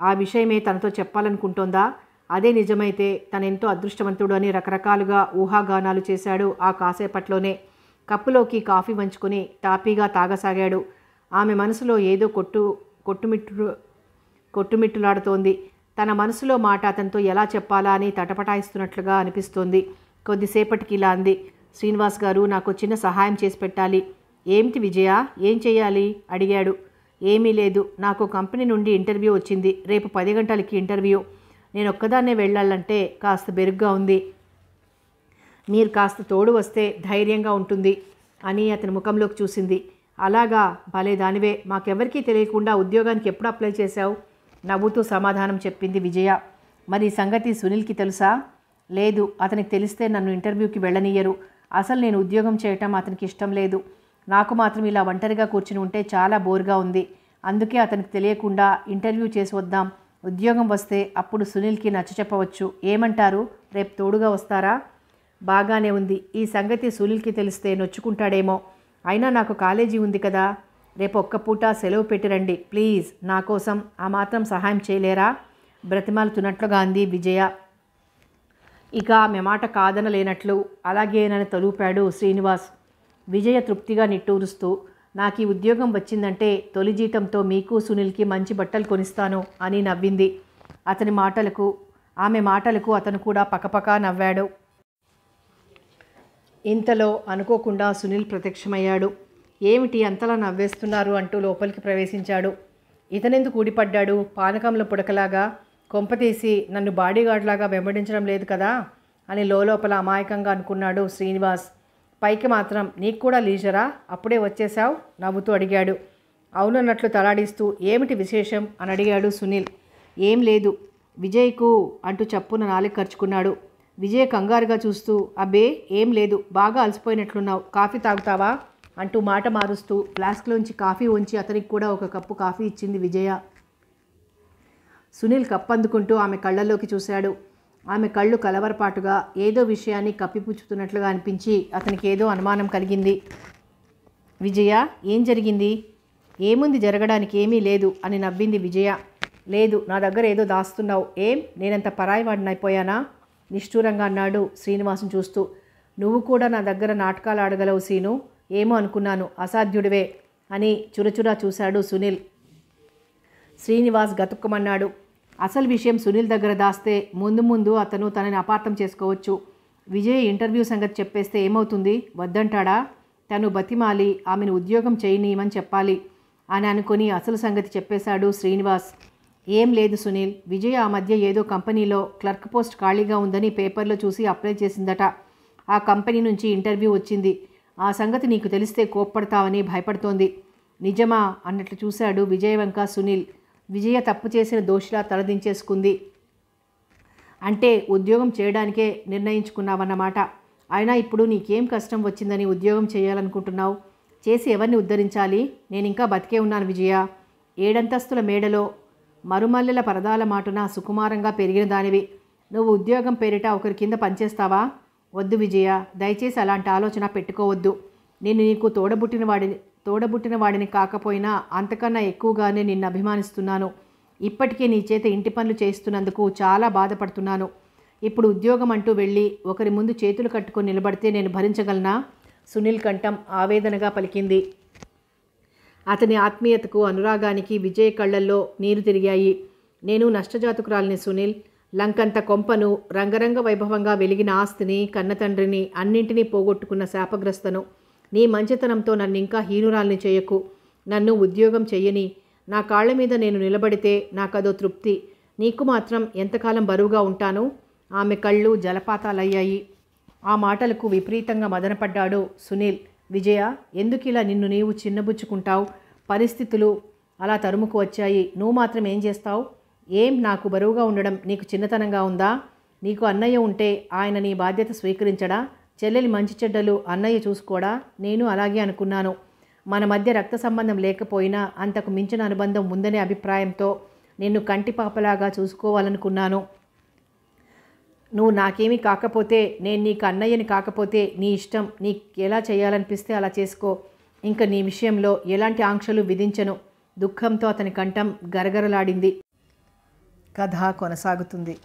ఆ విషయమే తనతో చెప్పాలనుకుంటోందా? అదే నిజమైతే తనెంతో అదృష్టవంతుడు అని రకరకాలుగా ఊహాగానాలు చేశాడు. ఆ కాసేపట్లోనే కప్పులోకి కాఫీ వంచుకొని తాపీగా తాగసాగాడు. ఆమె మనసులో ఏదో కొట్టుమిట్టులాడుతోంది. తన మనసులో మాట అతనితో ఎలా చెప్పాలా అని తటపటాయిస్తున్నట్లుగా అనిపిస్తోంది. కొద్దిసేపటికి ఇలా అంది. శ్రీనివాస్ గారు, నాకు చిన్న సహాయం చేసి పెట్టాలి. ఏమిటి విజయ, ఏం చేయాలి అడిగాడు. ఏమీ లేదు, నాకు కంపెనీ నుండి ఇంటర్వ్యూ వచ్చింది. రేపు 10 గంటలకి ఇంటర్వ్యూ. నేను ఒక్కదాన్నే వెళ్ళాలంటే కాస్త బెరుగ్గా ఉంది. మీరు కాస్త తోడు వస్తే ధైర్యంగా ఉంటుంది అని అతని ముఖంలోకి చూసింది. అలాగా, భలే దానివే. మాకెవరికీ తెలియకుండా ఉద్యోగానికి ఎప్పుడు అప్లై చేశావు? నవ్వుతూ సమాధానం చెప్పింది విజయ. మరి ఈ సంగతి సునీల్కి తెలుసా? లేదు, అతనికి తెలిస్తే నన్ను ఇంటర్వ్యూకి వెళ్ళనియ్యరు. అసలు నేను ఉద్యోగం చేయటం అతనికి ఇష్టం లేదు. నాకు మాత్రం ఇలా ఒంటరిగా కూర్చుని ఉంటే చాలా బోర్గా ఉంది. అందుకే అతనికి తెలియకుండా ఇంటర్వ్యూ చేసి వద్దాం. ఉద్యోగం వస్తే అప్పుడు సునీల్కి నచ్చచెప్పవచ్చు. ఏమంటారు? రేపు తోడుగా వస్తారా? బాగానే ఉంది. ఈ సంగతి సునీల్కి తెలిస్తే నొచ్చుకుంటాడేమో. అయినా నాకు కాలేజీ ఉంది కదా. రేపు ఒక్క పూట సెలవు పెట్టిరండి ప్లీజ్. నా కోసం ఆ మాత్రం సహాయం చేయలేరా? బ్రతిమాలుతున్నట్లుగా అంది విజయ. ఇక ఆమె మాట కాదనలేనట్లు అలాగేనని తలూపాడు శ్రీనివాస్. విజయ తృప్తిగా నిట్టూరుస్తూ, నాకు ఈ ఉద్యోగం వచ్చిందంటే తొలి జీతంతో మీకు సునీల్కి మంచి బట్టలు కొనిస్తాను అని నవ్వింది. ఆమె మాటలకు అతను కూడా పకపకా నవ్వాడు. ఇంతలో అనుకోకుండా సునీల్ ప్రత్యక్షమయ్యాడు. ఏమిటి అంతలా నవ్వేస్తున్నారు అంటూ లోపలికి ప్రవేశించాడు. ఇతనెందుకు ఊడిపడ్డాడు పానకంలో పుడకలాగా? కొంపతీసి నన్ను బాడీగార్డ్లాగా వెంబడించడం లేదు కదా అని లోపల అమాయకంగా అనుకున్నాడు శ్రీనివాస్. పైకి మాత్రం నీకు కూడా లీజరా, అప్పుడే వచ్చేశావు నవ్వుతూ అడిగాడు. అవునన్నట్లు తలాడిస్తూ ఏమిటి విశేషం అని అడిగాడు సునీల్. ఏం లేదు విజయ్కు అంటూ చప్పున నాలుక ఖర్చుకున్నాడు. విజయ్ కంగారుగా చూస్తూ, అబ్బే ఏం లేదు, బాగా అలసిపోయినట్లున్నావు, కాఫీ తాగుతావా అంటూ మాట మారుస్తూ ఫ్లాస్క్లోంచి కాఫీ ఉంచి అతనికి కూడా ఒక కప్పు కాఫీ ఇచ్చింది విజయ. సునీల్ కప్పు అందుకుంటూ ఆమె కళ్ళల్లోకి చూశాడు. ఆమె కళ్ళు కలవరపాటుగా ఏదో విషయాన్ని కప్పిపుచ్చుతున్నట్లుగా అనిపించి అతనికి ఏదో అనుమానం కలిగింది. విజయ, ఏం జరిగింది? ఏముంది, జరగడానికి ఏమీ లేదు అని నవ్వింది విజయ. లేదు, నా దగ్గర ఏదో దాస్తున్నావు. ఏం, నేనంత పరాయివాడినైపోయానా? నిష్ఠూరంగా అన్నాడు శ్రీనివాసం చూస్తూ. నువ్వు కూడా నా దగ్గర నాటకాలు ఆడగలవు సీను. ఏమో అనుకున్నాను, అసాధ్యుడివే అని చురచురా చూశాడు సునీల్. శ్రీనివాస్ గతుక్కుమన్నాడు. అసలు విషయం సునీల్ దగ్గర దాస్తే ముందు ముందు అతను తనని అపార్థం చేసుకోవచ్చు. విజయ్ ఇంటర్వ్యూ సంగతి చెప్పేస్తే ఏమవుతుంది? వద్దంటాడా? తను బతిమాలి ఆమెను ఉద్యోగం చేయనీయమని చెప్పాలి అని అనుకుని అసలు సంగతి చెప్పేశాడు శ్రీనివాస్. ఏం లేదు సునీల్, విజయ్ ఆ మధ్య ఏదో కంపెనీలో క్లర్క్ పోస్ట్ ఖాళీగా ఉందని పేపర్లో చూసి అప్లై చేసిందట. ఆ కంపెనీ నుంచి ఇంటర్వ్యూ వచ్చింది. ఆ సంగతి నీకు తెలిస్తే కోప్పడతావని భయపడుతోంది. నిజమా అన్నట్లు చూశాడు విజయ్ వంక సునీల్. విజయ తప్పు చేసిన దోషిలా తలదించేసుకుంది. అంటే ఉద్యోగం చేయడానికే నిర్ణయించుకున్నావన్నమాట. అయినా ఇప్పుడు నీకేం కష్టం వచ్చిందని ఉద్యోగం చేయాలనుకుంటున్నావు? చేసి ఎవరిని ఉద్ధరించాలి? నేను ఇంకా బతికే ఉన్నాను విజయ. 7 అంతస్తుల మేడలో మరుమల్లెల పరదాల మాటున సుకుమారంగా పెరిగిన దానివి. నువ్వు ఉద్యోగం పేరిట ఒకరి కింద పనిచేస్తావా? వద్దు విజయ, దయచేసి అలాంటి ఆలోచన పెట్టుకోవద్దు. నేను నీకు తోడబుట్టిన వాడిని కాకపోయినా అంతకన్నా ఎక్కువగానే నిన్ను అభిమానిస్తున్నాను. ఇప్పటికే నీ చేత ఇంటి పనులు చేస్తున్నందుకు చాలా బాధపడుతున్నాను. ఇప్పుడు ఉద్యోగం అంటూ వెళ్ళి ఒకరి ముందు చేతులు కట్టుకొని నిలబడితే నేను భరించగలనా? సునీల్ కంఠం ఆవేదనగా పలికింది. అతని ఆత్మీయతకు అనురాగానికి విజయ్ కళ్ళల్లో నీరు తిరిగాయి. నేను నష్టజాతకురాలిని సునీల్. లంకంత కొంపను, రంగరంగ వైభవంగా వెలిగిన ఆస్తిని, కన్నతండ్రిని అన్నింటినీ పోగొట్టుకున్న శాపగ్రస్తను. నీ మంచితనంతో నన్ను ఇంకా హీనురాల్ని చేయకు. నన్ను ఉద్యోగం చెయ్యని. నా కాళ్ల మీద నేను నిలబడితే నాకదో తృప్తి. నీకు మాత్రం ఎంతకాలం బరువుగా ఉంటాను? ఆమె కళ్ళు జలపాతాలయ్యాయి. ఆ మాటలకు విపరీతంగా మదనపడ్డాడు సునీల్. విజయ, ఎందుకిలా నిన్ను నీవు చిన్నబుచ్చుకుంటావు? పరిస్థితులు అలా తరుముకు వచ్చాయి. నువ్వు మాత్రం ఏం చేస్తావు? ఏం, నాకు బరువుగా ఉండడం నీకు చిన్నతనంగా ఉందా? నీకు అన్నయ్య ఉంటే ఆయన నీ బాధ్యత స్వీకరించడా? చెల్లెలి మంచి చెడ్డలు అన్నయ్య చూసుకోడా? నేను అలాగే అనుకున్నాను. మన మధ్య రక్త సంబంధం లేకపోయినా అంతకు మించిన అనుబంధం ఉందనే అభిప్రాయంతో నిన్ను కంటిపాపలాగా చూసుకోవాలనుకున్నాను. నువ్వు నాకేమీ కాకపోతే, నేను నీకు అన్నయ్యని కాకపోతే నీ ఇష్టం. నీకు ఎలా చేయాలనిపిస్తే అలా చేసుకో. ఇంకా నీ విషయంలో ఎలాంటి ఆంక్షలు విధించను. దుఃఖంతో అతని కంఠం గరగరలాడింది. కథ కొనసాగుతుంది.